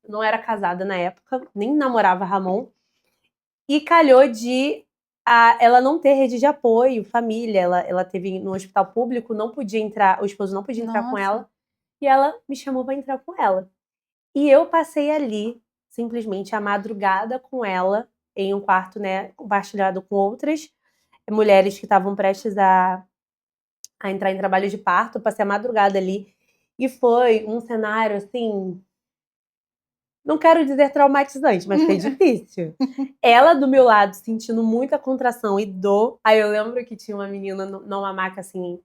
não era casada na época, nem namorava Ramon, e calhou de ela não ter rede de apoio, família, ela teve no hospital público, não podia entrar, o esposo não podia entrar com ela, e ela me chamou para entrar com ela. E eu passei ali, simplesmente, a madrugada com ela, em um quarto, né, compartilhado com outras mulheres que estavam prestes a entrar em trabalho de parto. Eu passei a madrugada ali. E foi um cenário, assim, não quero dizer traumatizante, mas foi difícil. Ela do meu lado, sentindo muita contração e dor. Aí eu lembro que tinha uma menina numa maca, assim,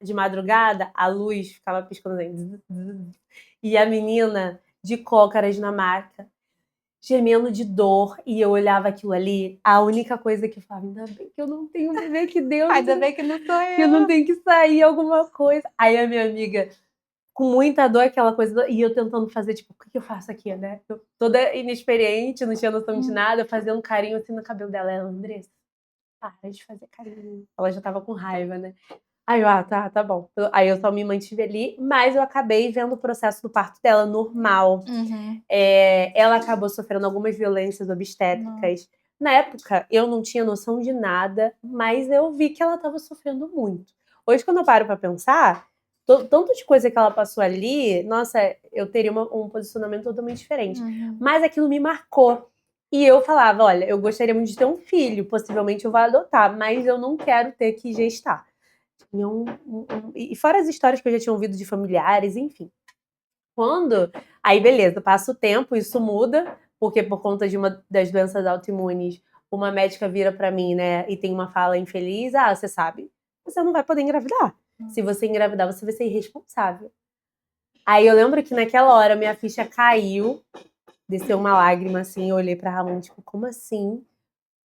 de madrugada, a luz ficava piscando assim. E a menina de cócaras na maca, gemendo de dor, e eu olhava aquilo ali, a única coisa que eu falava, ainda bem que eu não tenho um bebê aqui dentro. Ainda bem que não sou eu. Que eu não tenho que sair alguma coisa. Aí a minha amiga, com muita dor, aquela coisa, e eu tentando fazer, tipo, o que eu faço aqui, né? Eu, toda inexperiente, não tinha noção de nada, fazendo carinho assim no cabelo dela. Ela, Andressa, para de fazer carinho. Ela já tava com raiva, né? Aí eu, tá bom. Aí eu só me mantive ali, mas eu acabei vendo o processo do parto dela normal. Ela acabou sofrendo algumas violências obstétricas. Na época, eu não tinha noção de nada, mas eu vi que ela estava sofrendo muito. Hoje, quando eu paro para pensar, tanto de coisa que ela passou ali, nossa, eu teria um posicionamento totalmente diferente. Mas aquilo me marcou. E eu falava, olha, eu gostaria muito de ter um filho, possivelmente eu vou adotar, mas eu não quero ter que gestar. E fora as histórias que eu já tinha ouvido de familiares, enfim. Aí beleza, passa o tempo, isso muda, porque por conta de uma das doenças autoimunes, uma médica vira pra mim, né, e tem uma fala infeliz, você sabe, você não vai poder engravidar. Se você engravidar, você vai ser irresponsável. Aí eu lembro que naquela hora minha ficha caiu, desceu uma lágrima assim, eu olhei pra Ramon, tipo, como assim?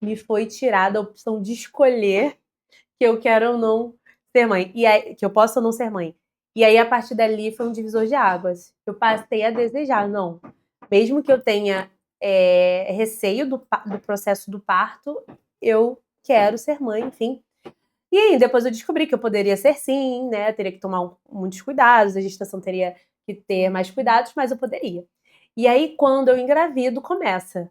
Me foi tirada a opção de escolher que eu quero ou não ser mãe. E aí, que eu posso ou não ser mãe. E aí, a partir dali, foi um divisor de águas. Eu passei a desejar, não. Mesmo que eu tenha receio do processo do parto, eu quero ser mãe, enfim. E aí, depois eu descobri que eu poderia ser sim, né? Teria que tomar muitos cuidados, a gestação teria que ter mais cuidados, mas eu poderia. E aí, quando eu engravido, começa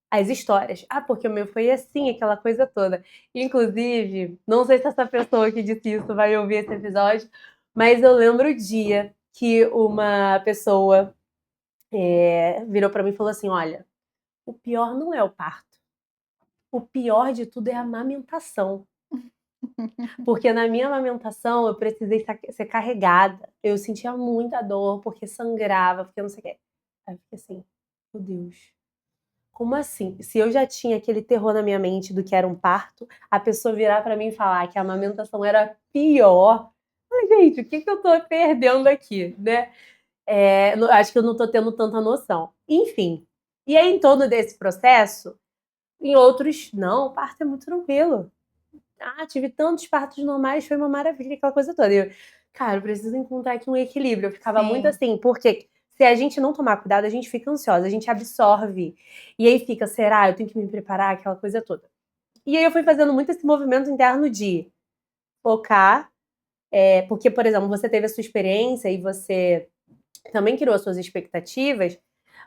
as histórias. Porque o meu foi assim, aquela coisa toda. Inclusive, não sei se essa pessoa que disse isso vai ouvir esse episódio, mas eu lembro o dia que uma pessoa virou pra mim e falou assim, olha, o pior não é o parto. O pior de tudo é a amamentação. Porque na minha amamentação eu precisei ser carregada. Eu sentia muita dor, porque sangrava, porque não sei o quê. Aí eu fiquei assim, meu Deus. Como assim? Se eu já tinha aquele terror na minha mente do que era um parto, a pessoa virar pra mim e falar que a amamentação era pior. Ai, gente, o que eu tô perdendo aqui, né? Acho que eu não tô tendo tanta noção. Enfim. E aí, em torno desse processo, em outros, não, o parto é muito tranquilo. Tive tantos partos normais, foi uma maravilha, aquela coisa toda. E eu, cara, eu preciso encontrar aqui um equilíbrio. Eu ficava muito assim, porque se a gente não tomar cuidado, a gente fica ansiosa, a gente absorve. E aí fica, será? Eu tenho que me preparar, aquela coisa toda. E aí eu fui fazendo muito esse movimento interno de focar, porque, por exemplo, você teve a sua experiência e você também criou as suas expectativas,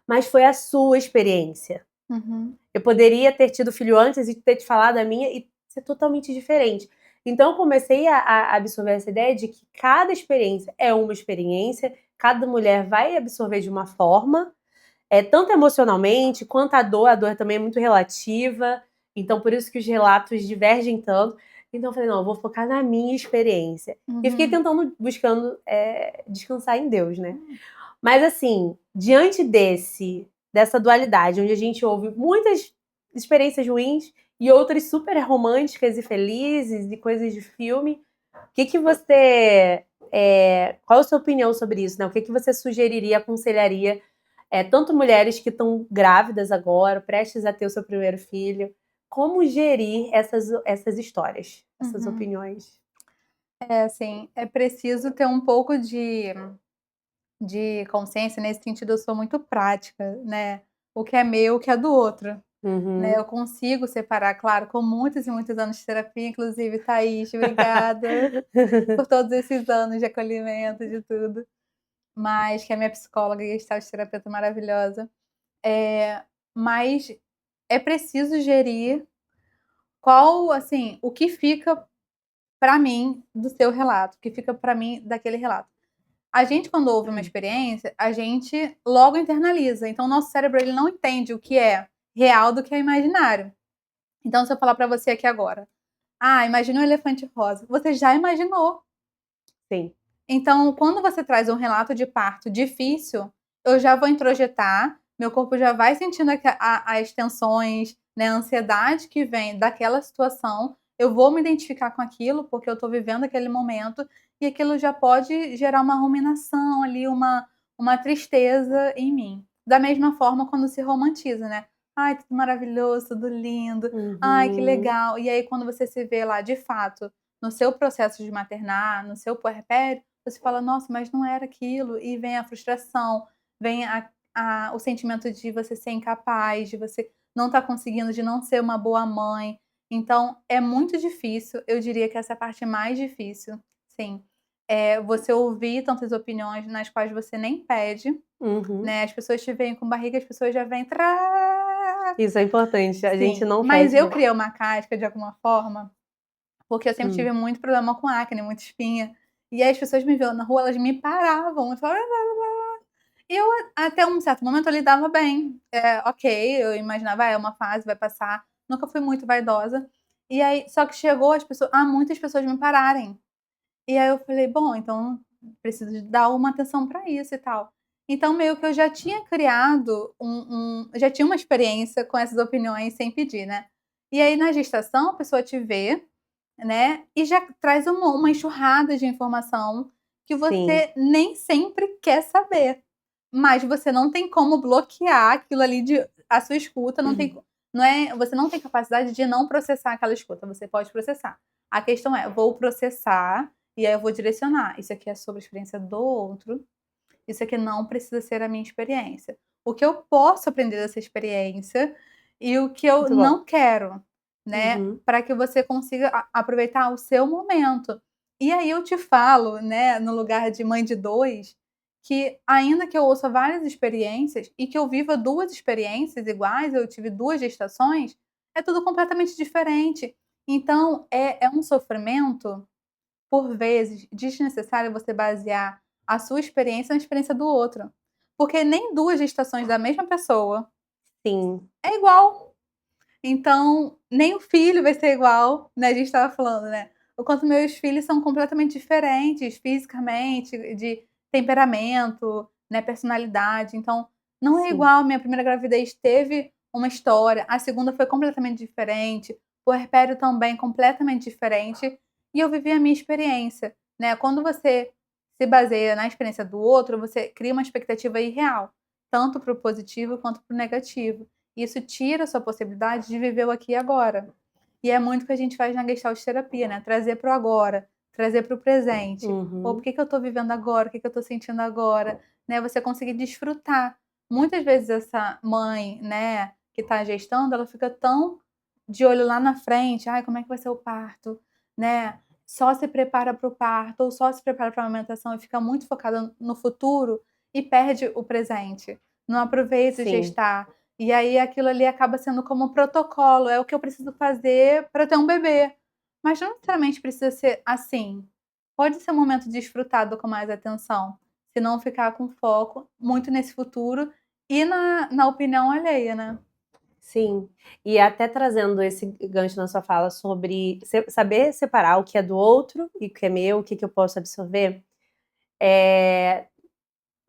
mas foi a sua experiência. Uhum. Eu poderia ter tido filho antes e ter te falado a minha e ser totalmente diferente. Então, eu comecei a absorver essa ideia de que cada experiência é uma experiência, cada mulher vai absorver de uma forma, tanto emocionalmente quanto a dor também é muito relativa, então por isso que os relatos divergem tanto. Então eu falei, não, eu vou focar na minha experiência. E fiquei Uhum. buscando descansar em Deus, né? Mas assim, diante dessa dualidade, onde a gente ouve muitas experiências ruins e outras super românticas e felizes e coisas de filme, o que você, qual a sua opinião sobre isso, né? O que você sugeriria, aconselharia, tanto mulheres que estão grávidas agora, prestes a ter o seu primeiro filho, como gerir essas histórias, essas Uhum. opiniões? Assim, é preciso ter um pouco de consciência, nesse sentido eu sou muito prática, né, o que é meu, o que é do outro, né, Uhum. eu consigo separar, claro, com muitos e muitos anos de terapia, inclusive Thaís, obrigada por todos esses anos de acolhimento, de tudo, mas que é minha psicóloga e gestalterapeuta maravilhosa, mas é preciso gerir assim, o que fica para mim do seu relato, o que fica para mim daquele relato. A gente quando ouve uma experiência, a gente logo internaliza, então o nosso cérebro ele não entende o que é real do que é imaginário. Então se eu falar para você aqui agora: "Ah, imagina um elefante rosa", você já imaginou. Sim. Então quando você traz um relato de parto difícil, eu já vou introjetar, meu corpo já vai sentindo as tensões, né, a ansiedade que vem daquela situação, eu vou me identificar com aquilo, porque eu estou vivendo aquele momento, e aquilo já pode gerar uma ruminação ali, uma tristeza em mim. Da mesma forma quando se romantiza, né. "Ai, tudo maravilhoso, tudo lindo. Ai, que Uhum. legal". E aí quando você se vê lá de fato, no seu processo de maternar, no seu puerpério, você fala: "Nossa, mas não era aquilo", e vem a frustração, vem o sentimento de você ser incapaz, de você não estar conseguindo, de não ser uma boa mãe. Então é muito difícil, eu diria que essa é a parte mais difícil, sim. É você ouvir tantas opiniões nas quais você nem pede, Uhum. né, as pessoas te veem com barriga, as pessoas já vêm "trá". Isso é importante, a gente Sim, não mas pede, eu né. criei uma casca de alguma forma, porque eu sempre tive Hum. muito problema com acne, muita espinha, e aí as pessoas me viam na rua, elas me paravam, eu falava e eu até um certo momento eu lidava bem. Ok, eu imaginava: "Ah, é uma fase, vai passar", nunca fui muito vaidosa. E aí só que chegou muitas pessoas me pararem. E aí eu falei: "Bom, então preciso de dar uma atenção para isso e tal". Então meio que eu já tinha criado já tinha uma experiência com essas opiniões sem pedir, né. E aí na gestação a pessoa te vê, né, e já traz uma enxurrada de informação que Sim. você nem sempre quer saber. Mas você não tem como bloquear aquilo ali de a sua escuta não tem não é você não tem capacidade de não processar aquela escuta, você pode processar. A questão é: vou processar e aí eu vou direcionar. Isso aqui é sobre a experiência do outro, isso aqui não precisa ser a minha experiência. O que eu posso aprender dessa experiência e o que eu Muito bom. não quero, né, Uhum. para que você consiga aproveitar o seu momento. E aí eu te falo, né, no lugar de mãe de 2, que ainda que eu ouça várias experiências e que eu viva 2 experiências iguais, eu tive 2 gestações, é tudo completamente diferente. Então é um sofrimento por vezes, desnecessário você basear a sua experiência na experiência do outro. Porque nem 2 gestações da mesma pessoa Sim. é igual. Então, nem o filho vai ser igual, né, a gente estava falando, né, o quanto meus filhos são completamente diferentes fisicamente, de temperamento, né, personalidade, então não é Sim. igual, minha primeira gravidez teve uma história, a segunda foi completamente diferente, o puerpério também completamente diferente, e eu vivi a minha experiência, né. Quando você se baseia na experiência do outro, você cria uma expectativa irreal, tanto para o positivo quanto para o negativo. Isso tira a sua possibilidade de viver o aqui e agora. E é muito o que a gente faz na Gestalt terapia, né, trazer para o agora, trazer para o presente. "Pô, por Uhum. que que eu estou vivendo agora? O que que eu estou sentindo agora?", né, você conseguir desfrutar. Muitas vezes essa mãe, né, que está gestando, ela fica tão de olho lá na frente, "Ai, como é que vai ser o parto?", né, só se prepara para o parto ou só se prepara para a amamentação e fica muito focada no futuro e perde o presente. não aproveita de Sim. gestar. E aí aquilo ali acaba sendo como um protocolo, é o que eu preciso fazer para ter um bebê. Mas não necessariamente precisa ser assim. Pode ser um momento desfrutado com mais atenção, se não ficar com foco muito nesse futuro e na opinião alheia, né. Sim. E até trazendo esse gancho na sua fala sobre saber separar o que é do outro e o que é meu, o que eu posso absorver,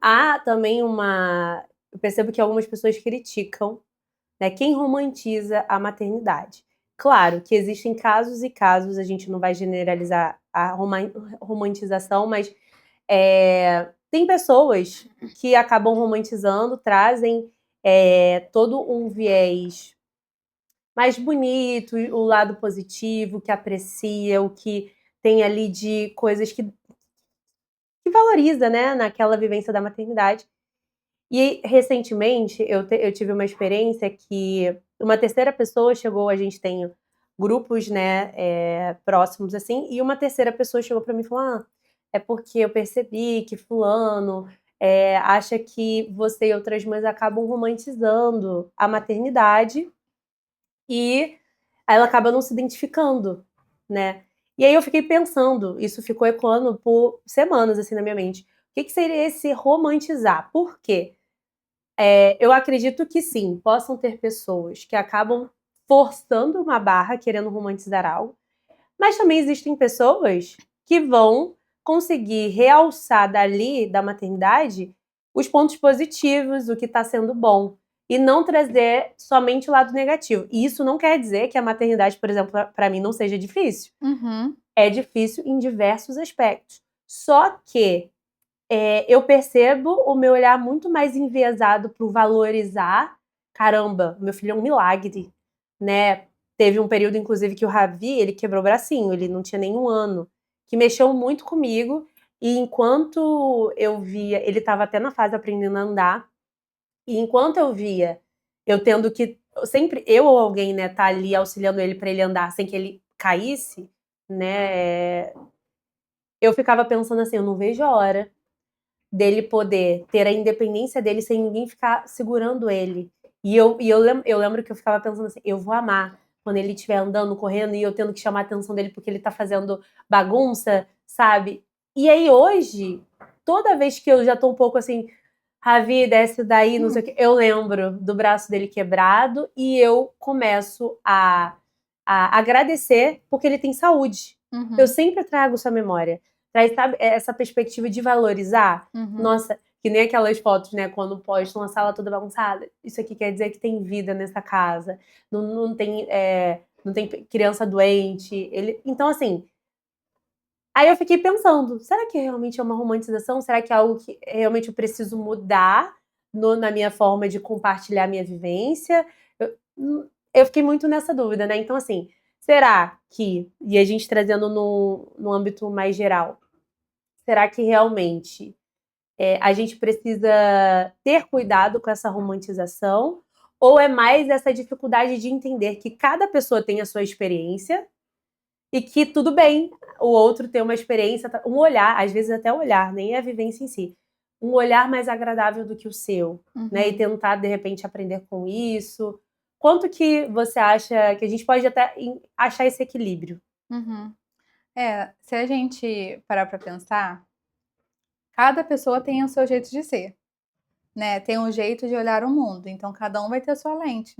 há também eu percebo que algumas pessoas criticam, né, quem romantiza a maternidade. Claro que existem casos e casos, a gente não vai generalizar a romantização, mas tem pessoas que acabam romantizando, trazem todo um viés mais bonito, o lado positivo, que aprecia, o que tem ali de coisas que valoriza, né, naquela vivência da maternidade. E recentemente eu tive uma experiência que uma terceira pessoa chegou, a gente tem grupos, né, próximos assim, e uma terceira pessoa chegou para mim e falou: "Ah, é porque eu percebi que fulano acha que você e outras mães acabam romantizando a maternidade e aí ela acaba não se identificando, né?" E aí eu fiquei pensando, isso ficou ecoando por semanas assim na minha mente. O que seria esse romantizar? Por quê? Eu acredito que sim, possam ter pessoas que acabam forçando uma barra, querendo romantizar algo, mas também existem pessoas que vão conseguir realçar dali, da maternidade, os pontos positivos, o que está sendo bom, e não trazer somente o lado negativo. E isso não quer dizer que a maternidade, por exemplo, para mim não seja difícil. Uhum. É difícil em diversos aspectos. Só que eu percebo o meu olhar muito mais enviesado para o valorizar. Caramba, meu filho é um milagre, né? Teve um período, inclusive, que o Ravi, ele quebrou o bracinho, ele não tinha nem 1 ano, que mexeu muito comigo. E enquanto eu via, ele estava até na fase aprendendo a andar, e enquanto eu via, eu tendo que, sempre eu ou alguém, né, tá ali auxiliando ele para ele andar sem que ele caísse, né? Eu ficava pensando assim, eu não vejo a hora dele poder ter a independência dele sem ninguém ficar segurando ele. Eu lembro que eu ficava pensando assim, eu vou amar quando ele estiver andando, correndo, e eu tendo que chamar a atenção dele porque ele tá fazendo bagunça, sabe? E aí hoje, toda vez que eu já tô um pouco assim, Ravi, desce daí, não sei o quê, eu lembro do braço dele quebrado e eu começo a agradecer porque ele tem saúde. Eu Uhum. sempre trago essa memória. Traz, sabe, essa perspectiva de valorizar. Uhum. Nossa, que nem aquelas fotos, né, quando postam a sala toda bagunçada. Isso aqui quer dizer que tem vida nessa casa. Não tem criança doente. Então, assim, aí eu fiquei pensando, será que realmente é uma romantização? Será que é algo que realmente eu preciso mudar na minha forma de compartilhar minha vivência? Eu fiquei muito nessa dúvida, né? Então, assim, será que, e a gente trazendo no âmbito mais geral, será que realmente a gente precisa ter cuidado com essa romantização? Ou é mais essa dificuldade de entender que cada pessoa tem a sua experiência e que tudo bem o outro ter uma experiência, um olhar, às vezes até o olhar, nem a vivência em si, um olhar mais agradável do que o seu, né? E Uhum. tentar, de repente, aprender com isso. Quanto que você acha que a gente pode até achar esse equilíbrio? Uhum. Se a gente parar para pensar, cada pessoa tem o seu jeito de ser, né, tem um jeito de olhar o mundo, então cada um vai ter a sua lente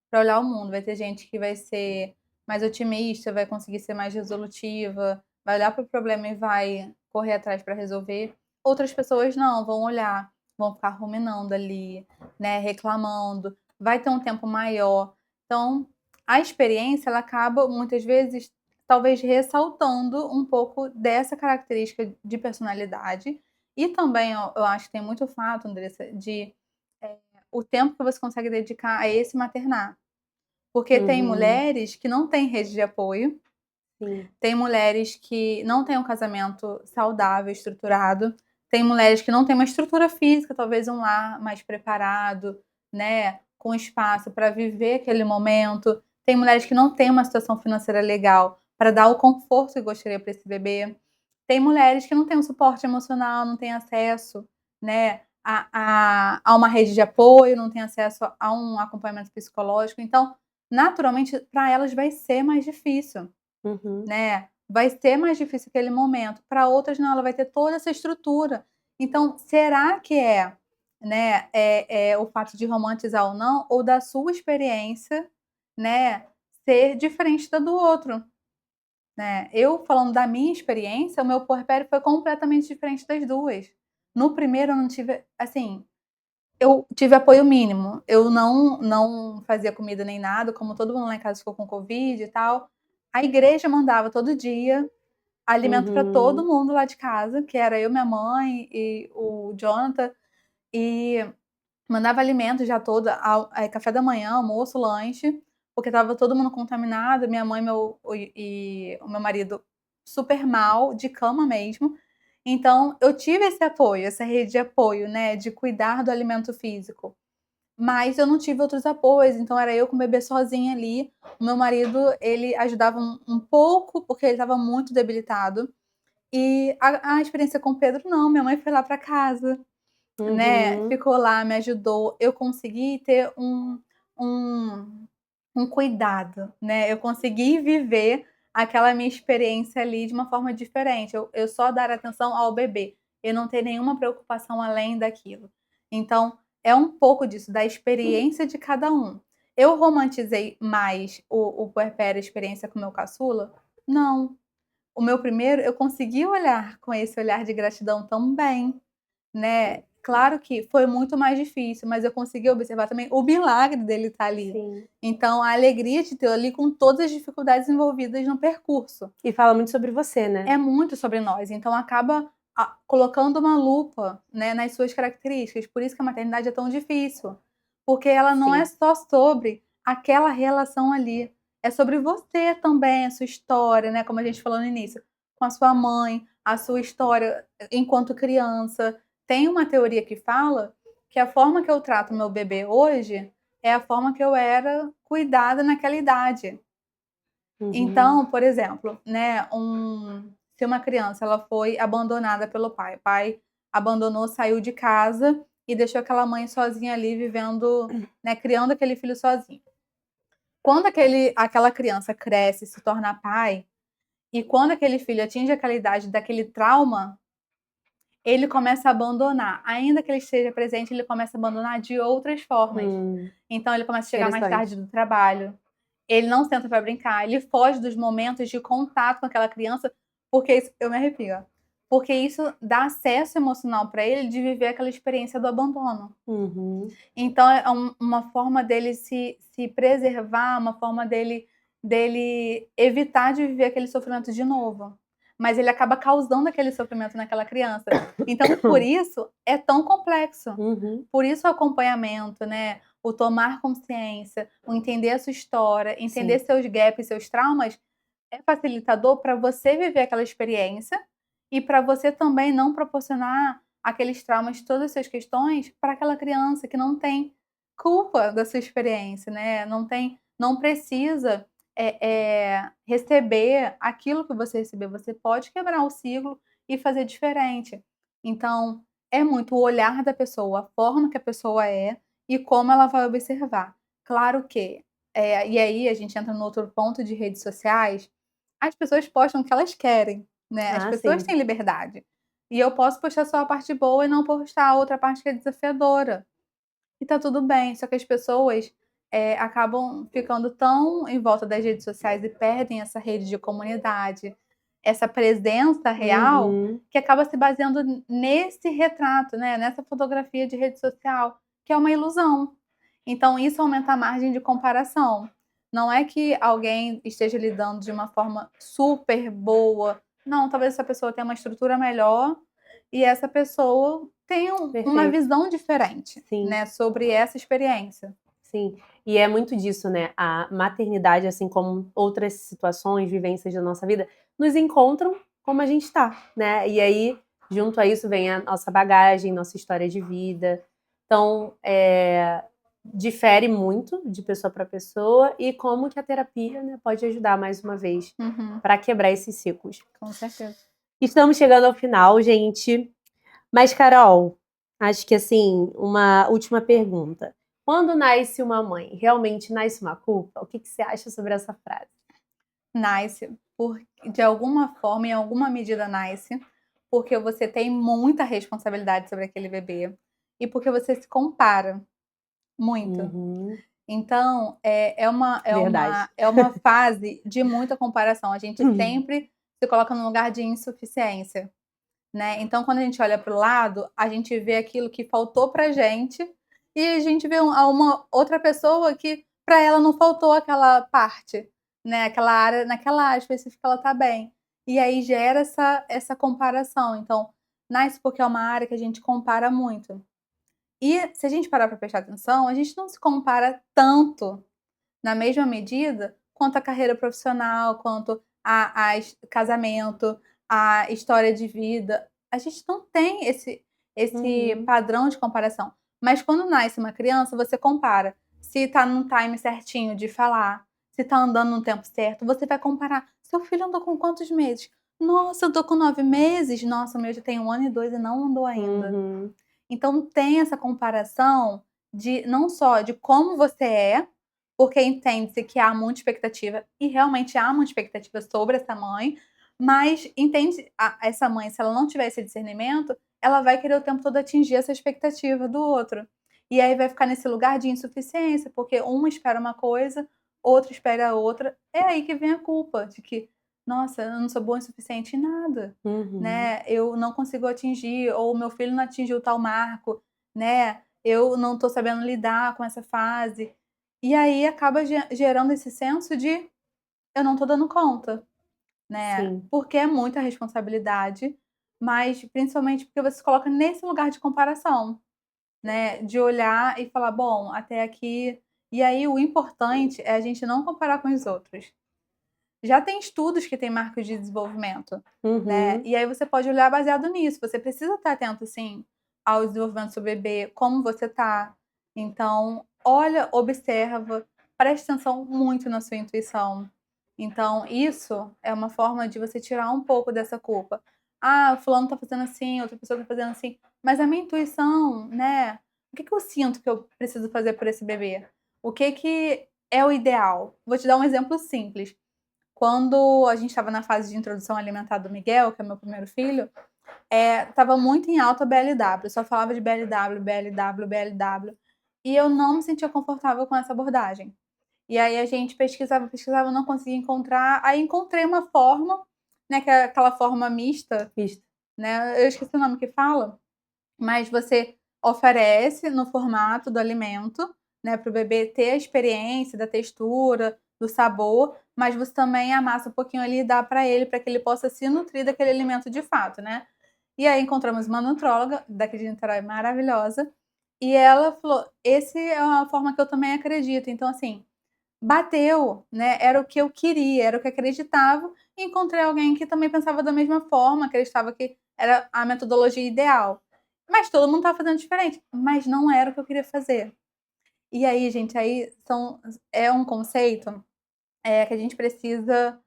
para olhar o mundo. Vai ter gente que vai ser mais otimista, vai conseguir ser mais resolutiva, vai olhar para o problema e vai correr atrás para resolver. Outras pessoas não, vão olhar, vão ficar ruminando ali, né, reclamando, vai ter um tempo maior. Então, a experiência ela acaba muitas vezes talvez ressaltando um pouco dessa característica de personalidade. E também eu acho que tem muito fato, Andressa, de o tempo que você consegue dedicar a esse maternar. Porque tem Uhum, mulheres que não têm rede de apoio, sim. tem mulheres que não têm um casamento saudável, estruturado, tem mulheres que não têm uma estrutura física, talvez um lar mais preparado, né, com espaço para viver aquele momento. Tem mulheres que não têm uma situação financeira legal para dar o conforto que gostaria para esse bebê. Tem mulheres que não têm um suporte emocional, não têm acesso, né, a uma rede de apoio, não tem acesso a um acompanhamento psicológico. Então, naturalmente, para elas vai ser mais difícil, né? Vai ser mais difícil aquele momento. Para outras, não, ela vai ter toda essa estrutura. Então, será que né, o fato de romantizar ou não, ou da sua experiência, né, ser diferente da do outro? Né? Eu, falando da minha experiência, o meu puerpério foi completamente diferente das duas. No primeiro, eu não tive, assim, eu tive apoio mínimo. Eu não fazia comida nem nada, como todo mundo lá em casa ficou com Covid e tal. A igreja mandava todo dia alimento para todo mundo lá de casa, que era eu, minha mãe e o Jonathan, e mandava alimento já todo, café da manhã, almoço, lanche, porque estava todo mundo contaminado, minha mãe e o meu marido super mal, de cama mesmo. Então, eu tive esse apoio, essa rede de apoio, né, de cuidar do alimento físico. Mas eu não tive outros apoios, então era eu com o bebê sozinha ali. O meu marido, ele ajudava um pouco, porque ele estava muito debilitado. E a experiência com o Pedro não, minha mãe foi lá para casa, né, ficou lá, me ajudou. Eu consegui ter um cuidado, né, eu consegui viver aquela minha experiência ali de uma forma diferente. Eu só dar atenção ao bebê, eu não ter nenhuma preocupação além daquilo. Então, é um pouco disso, da experiência de cada um. Eu romantizei mais o puerpério, a experiência com o meu caçula? Não. O meu primeiro, eu consegui olhar com esse olhar de gratidão também, né. Claro que foi muito mais difícil, mas eu consegui observar também o milagre dele estar ali. Sim. Então, a alegria de tê-lo ali com todas as dificuldades envolvidas no percurso. E fala muito sobre você, né? É muito sobre nós, então acaba colocando uma lupa, né, nas suas características. Por isso que a maternidade é tão difícil, porque ela não é Sim. só sobre aquela relação ali, é sobre você também, a sua história, né, como a gente falou no início, com a sua mãe, a sua história enquanto criança. Tem uma teoria que fala que a forma que eu trato meu bebê hoje é a forma que eu era cuidada naquela idade. Então, por exemplo, né, se uma criança ela foi abandonada pelo pai, o pai abandonou, saiu de casa e deixou aquela mãe sozinha ali vivendo, né, criando aquele filho sozinho. Quando aquela criança cresce, se torna pai, e quando aquele filho atinge aquela idade daquele trauma, ele começa a abandonar. Ainda que ele esteja presente, ele começa a abandonar de outras formas. Então ele começa a chegar mais tarde do trabalho, ele não senta para brincar, ele foge dos momentos de contato com aquela criança, porque isso, eu me arrepio, porque isso dá acesso emocional para ele de viver aquela experiência do abandono. Então é uma forma dele se preservar, uma forma dele evitar de viver aquele sofrimento de novo. Mas ele acaba causando aquele sofrimento naquela criança. Então, por isso, é tão complexo. Por isso o acompanhamento, né? O tomar consciência, o entender a sua história, entender seus gaps, seus traumas, é facilitador para você viver aquela experiência e para você também não proporcionar aqueles traumas, todas as suas questões para aquela criança que não tem culpa da sua experiência, né? Não precisa receber aquilo que você recebeu. Você pode quebrar o ciclo e fazer diferente. Então, é muito o olhar da pessoa, a forma que a pessoa é e como ela vai observar. Claro que, e aí a gente entra no outro ponto de redes sociais, as pessoas postam o que elas querem, né? As pessoas têm liberdade. E eu posso postar só a parte boa e não postar a outra parte que é desafiadora. E tá tudo bem, só que as pessoas acabam ficando tão em volta das redes sociais e perdem essa rede de comunidade, essa presença real, que acaba se baseando nesse retrato, né? Nessa fotografia de rede social, que é uma ilusão. Então, isso aumenta a margem de comparação. Não é que alguém esteja lidando de uma forma super boa. Não, talvez essa pessoa tenha uma estrutura melhor e essa pessoa tenha uma visão diferente, né, sobre essa experiência. Sim, e é muito disso, né? A maternidade, assim como outras situações, vivências da nossa vida, nos encontram como a gente tá, né? E aí, junto a isso, vem a nossa bagagem, nossa história de vida. Então, difere muito de pessoa para pessoa e como que a terapia, né, pode ajudar, mais uma vez, para quebrar esses ciclos. Com certeza. Estamos chegando ao final, gente. Mas, Carol, Acho que, assim, uma última pergunta. Quando nasce uma mãe, realmente nasce uma culpa? O que você acha sobre essa frase? Nasce, de alguma forma, em alguma medida nasce, porque você tem muita responsabilidade sobre aquele bebê e porque você se compara muito. Uhum, Então, verdade. é uma fase de muita comparação. A gente Uhum. sempre se coloca num lugar de insuficiência, né. Então, quando a gente olha para o lado, a gente vê aquilo que faltou pra gente e a gente vê uma outra pessoa que para ela não faltou aquela parte, né, aquela área naquela área específica ela tá bem. E aí gera essa comparação. Então, nasce porque é uma área que a gente compara muito. E se a gente parar para prestar atenção, a gente não se compara tanto, na mesma medida, quanto a carreira profissional, quanto a casamento, a história de vida. A gente não tem esse Uhum. padrão de comparação. Mas quando nasce uma criança, você compara. Se tá num time certinho de falar, se tá andando no tempo certo, você vai comparar. Seu filho andou com quantos meses? Nossa, eu tô com 9 meses. Nossa, o meu já tem 1 ano e 2 e não andou ainda. Uhum. Então tem essa comparação de não só de como você é, porque entende-se que há muita expectativa, e realmente há muita expectativa sobre essa mãe, mas entende essa mãe, se ela não tiver esse discernimento, ela vai querer o tempo todo atingir essa expectativa do outro. E aí vai ficar nesse lugar de insuficiência, porque um espera uma coisa, outro espera outra. É aí que vem a culpa de que: "Nossa, eu não sou boa o suficiente em nada". Uhum. Né, eu não consigo atingir, ou meu filho não atingiu tal marco, né, eu não estou sabendo lidar com essa fase. E aí acaba gerando esse senso de: "Eu não estou dando conta", né, Sim. porque é muita responsabilidade, mas principalmente porque você se coloca nesse lugar de comparação, né, de olhar e falar: "Bom, até aqui". E aí o importante é a gente não comparar com os outros. Já tem estudos que têm marcos de desenvolvimento, né, Uhum. e aí você pode olhar baseado nisso, você precisa estar atento sim, ao desenvolvimento do seu bebê, como você tá. Então, olha, observa, preste atenção muito na sua intuição. Então isso é uma forma de você tirar um pouco dessa culpa. "Ah, fulano tá fazendo assim, outra pessoa tá fazendo assim", mas a minha intuição, né, o que que eu sinto que eu preciso fazer por esse bebê? O que que é o ideal? Vou te dar um exemplo simples. Quando a gente estava na fase de introdução alimentar do Miguel, que é meu primeiro filho, estava muito em alta BLW, só falava de BLW, BLW, BLW, e eu não me sentia confortável com essa abordagem. E aí a gente pesquisava, pesquisava, não conseguia encontrar, aí encontrei uma forma, né, que é aquela forma mista, Visto. né, eu esqueci o nome que fala, mas você oferece no formato do alimento, né, para o bebê ter a experiência da textura, do sabor, mas você também amassa um pouquinho ali e dá para que ele possa se nutrir daquele alimento de fato, né. E aí encontramos uma nutróloga daqui de Niterói maravilhosa, e ela falou: "Esse é uma forma que eu também acredito". Então assim, bateu, né, era o que eu queria, era o que acreditava, e encontrei alguém que também pensava da mesma forma, acreditava que era a metodologia ideal. Mas todo mundo estava fazendo diferente, mas não era o que eu queria fazer. E aí, gente, é um conceito, que a gente precisa,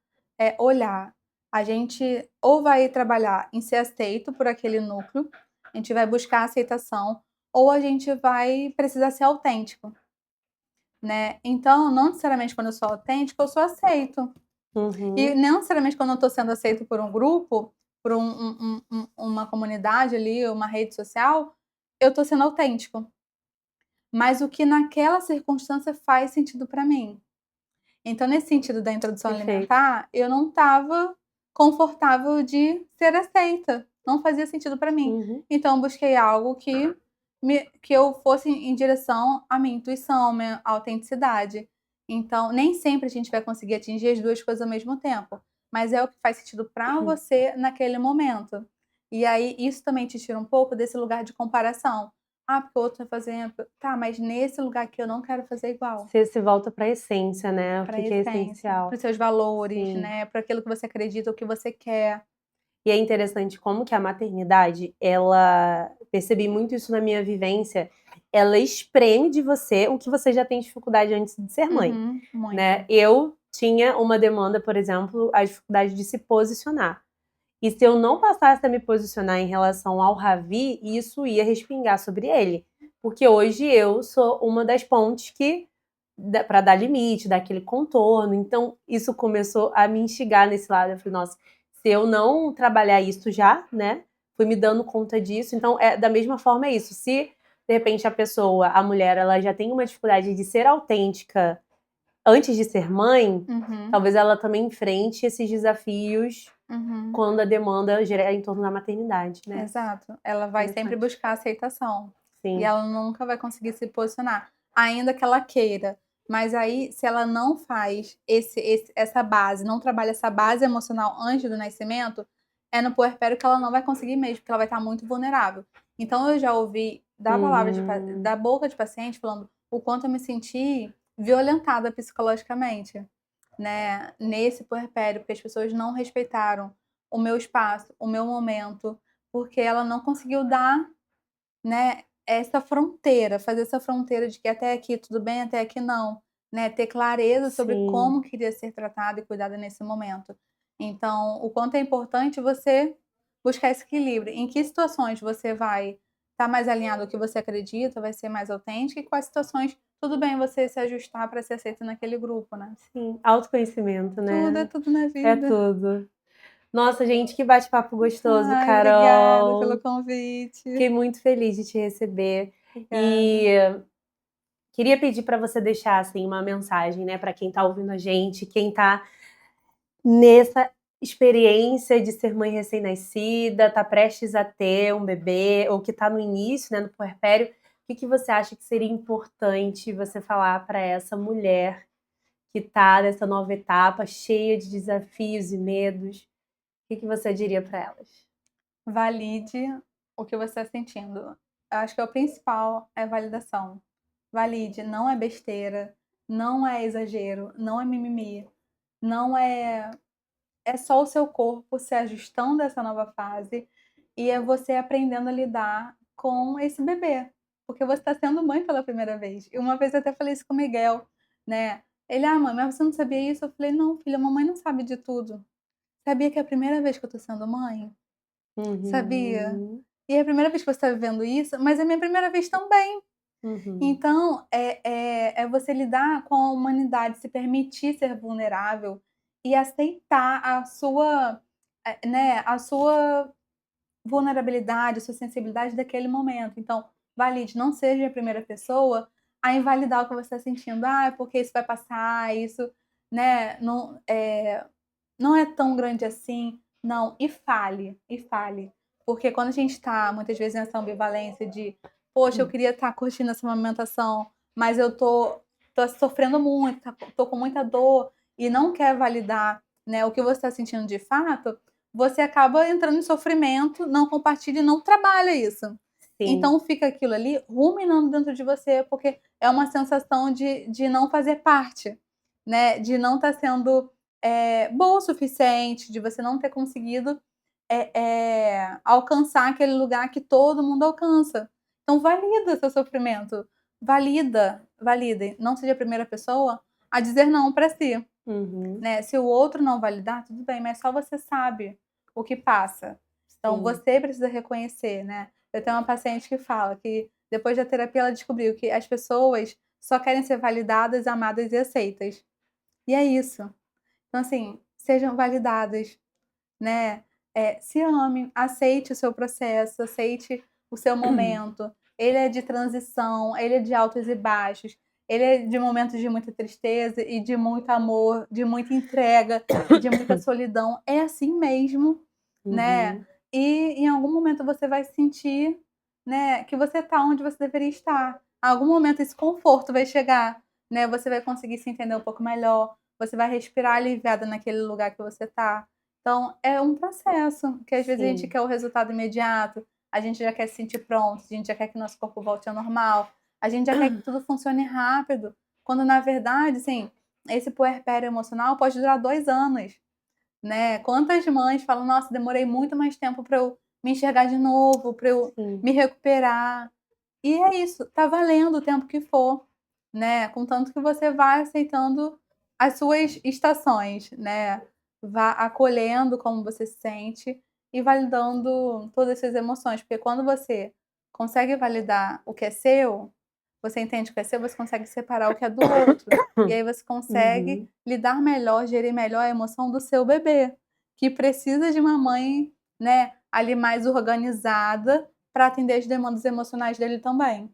olhar. A gente ou vai trabalhar em ser aceito por aquele núcleo, a gente vai buscar aceitação, ou a gente vai precisar ser autêntico. Né, então não necessariamente quando eu sou autêntica eu sou aceito, e Uhum. não necessariamente quando eu estou sendo aceito por um grupo, por uma comunidade ali, uma rede social, eu estou sendo autêntico, mas o que naquela circunstância faz sentido para mim. Então nesse sentido da introdução Perfeito. alimentar, eu não estava confortável de ser aceita, não fazia sentido para mim. Uhum. Então eu busquei algo que eu fosse em direção à minha intuição, minha autenticidade. Então nem sempre a gente vai conseguir atingir as 2 coisas ao mesmo tempo, mas é o que faz sentido para Hum. você naquele momento. E aí isso também te tira um pouco desse lugar de comparação. "Ah, porque o outro está fazendo", tá, mas nesse lugar aqui eu não quero fazer igual. Você se volta para a essência, né, o Para a que que é essência, para essencial. os seus valores, Sim. né, para aquilo que você acredita, o que você quer. E é interessante como que a maternidade, ela percebi muito isso na minha vivência, ela espreme de você o que você já tem dificuldade antes de ser mãe, Uhum, né. muito. Eu tinha uma demanda, por exemplo, a dificuldade de se posicionar. E se eu não passasse a me posicionar em relação ao Ravi, isso ia respingar sobre ele. Porque hoje eu sou uma das pontes que para dar limite, dar aquele contorno. Então, isso começou a me instigar nesse lado. Eu falei, nossa, se eu não trabalhar isso já, né? Fui me dando conta disso. Então, da mesma forma é isso. Se, de repente, a pessoa, a mulher, ela já tem uma dificuldade de ser autêntica antes de ser mãe, talvez ela também enfrente esses desafios quando a demanda gira em torno da maternidade, né? Exato. Ela vai sempre buscar aceitação. Sim. E ela nunca vai conseguir se posicionar, ainda que ela queira. Mas aí, se ela não faz essa base, não trabalha essa base emocional antes do nascimento, é no puerpério que ela não vai conseguir mesmo, porque ela vai estar muito vulnerável. Então, eu já ouvi da palavra da boca de paciente falando o quanto eu me senti violentada psicologicamente, né, nesse puerpério, porque as pessoas não respeitaram o meu espaço, o meu momento, porque ela não conseguiu dar, né, essa fronteira, fazer essa fronteira de que até aqui tudo bem, até aqui não, né, ter clareza sobre como queria ser tratada e cuidada nesse momento. Então, o quanto é importante você buscar esse equilíbrio. Em que situações você vai estar mais alinhado ao que você acredita, vai ser mais autêntico, e quais situações tudo bem você se ajustar para ser aceito naquele grupo, né? Sim, autoconhecimento, né? É tudo na vida. É tudo. Nossa, gente, que bate-papo gostoso, Ai, Carol. obrigada pelo convite. Fiquei muito feliz de te receber. Obrigada. E queria pedir para você deixar assim uma mensagem, né, para quem está ouvindo a gente, quem está nessa experiência de ser mãe recém-nascida, está prestes a ter um bebê ou que está no início, né, no puerpério. O que você acha que seria importante você falar para essa mulher que está nessa nova etapa, cheia de desafios e medos? O que você diria para elas? Valide o que você está sentindo. Eu acho que o principal é validação. Valide, não é besteira, não é exagero, não é mimimi, não é. É só o seu corpo se ajustando a essa nova fase e é você aprendendo a lidar com esse bebê, porque você está sendo mãe pela primeira vez. E uma vez eu até falei isso com o Miguel, né? Ele, mãe, mas você não sabia isso? Eu falei, não, filha, a mamãe não sabe de tudo. Sabia que é a primeira vez que eu tô sendo mãe? Sabia? E é a primeira vez que você está vivendo isso, mas é a minha primeira vez também. Então, é você lidar com a humanidade, se permitir ser vulnerável e aceitar a sua vulnerabilidade, a sua sensibilidade daquele momento. Então, valide, não seja a primeira pessoa a invalidar o que você está sentindo. É porque isso vai passar, isso, né, não é tão grande assim. Não, e fale, e fale. Porque quando a gente está, muitas vezes, nessa ambivalência de, poxa, eu queria estar curtindo essa amamentação, mas eu tô sofrendo muito, tô com muita dor e não quer validar, né, o que você está sentindo de fato, você acaba entrando em sofrimento, não compartilha e não trabalha isso. Sim. Então fica aquilo ali ruminando dentro de você, porque é uma sensação de não fazer parte, né, de não estar sendo boa o suficiente, de você não ter conseguido alcançar aquele lugar que todo mundo alcança. Então valida seu sofrimento, valida, valida. Não seja a primeira pessoa a dizer não para si. Né? Se o outro não validar, tudo bem, mas só você sabe o que passa. Então você precisa reconhecer, né? Eu tenho uma paciente que fala que depois da terapia ela descobriu que as pessoas só querem ser validadas, amadas e aceitas. E é isso. Então, assim, sejam validadas, né? Se ame, aceite o seu processo, aceite o seu momento. Ele é de transição, ele é de altos e baixos, ele é de momentos de muita tristeza e de muito amor, de muita entrega e de muita solidão. É assim mesmo, né? E em algum momento você vai sentir, né, que você está onde você deveria estar. Em algum momento esse conforto vai chegar, né? Você vai conseguir se entender um pouco melhor, você vai respirar aliviada naquele lugar que você está. Então, é um processo, que às vezes a gente quer o resultado imediato, a gente já quer se sentir pronto, a gente já quer que nosso corpo volte ao normal, a gente já quer que tudo funcione rápido, quando na verdade, assim, esse puerpério emocional pode durar 2 anos, né? Quantas mães falam, nossa, demorei muito mais tempo para eu me enxergar de novo, para eu me recuperar. E é isso, tá valendo o tempo que for, né? Contanto que você vai aceitando as suas estações, né? Vá acolhendo como você se sente e validando todas essas emoções. Porque quando você consegue validar o que é seu, você entende o que é seu, você consegue separar o que é do outro. E aí você consegue Uhum. lidar melhor, gerir melhor a emoção do seu bebê, que precisa de uma mãe, né, ali mais organizada para atender as demandas emocionais dele também.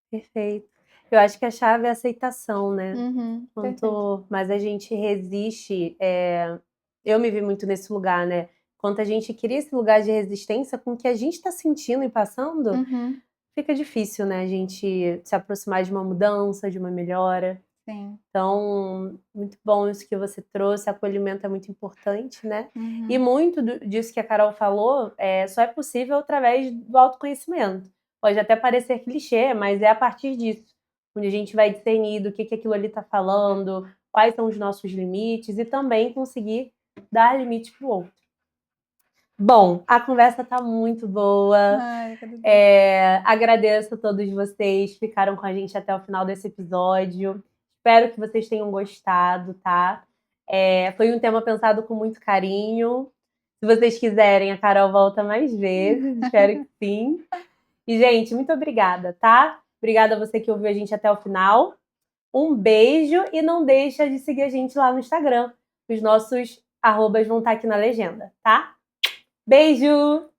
Perfeito. Eu acho que a chave é a aceitação, né? Uhum, perfeito. Quanto mais a gente resiste, eu me vi muito nesse lugar, né? Quanto a gente cria esse lugar de resistência com o que a gente está sentindo e passando, Uhum, fica difícil, né? A gente se aproximar de uma mudança, de uma melhora. sim. Então, muito bom isso que você trouxe, acolhimento é muito importante, né? E Uhum, muito disso que a Carol falou só é possível através do autoconhecimento. Pode até parecer clichê, mas é a partir disso, onde a gente vai discernir do que aquilo ali está falando, quais são os nossos limites e também conseguir dar limite para o outro. Bom, a conversa está muito boa. ai, eu agradeço. Agradeço a todos vocês que ficaram com a gente até o final desse episódio. Espero que vocês tenham gostado, tá? Foi um tema pensado com muito carinho. Se vocês quiserem, a Carol volta mais vezes. Espero que sim. E, gente, muito obrigada, tá? Obrigada a você que ouviu a gente até o final. Um beijo e não deixa de seguir a gente lá no Instagram. Os nossos arrobas vão estar aqui na legenda, tá? Beijo!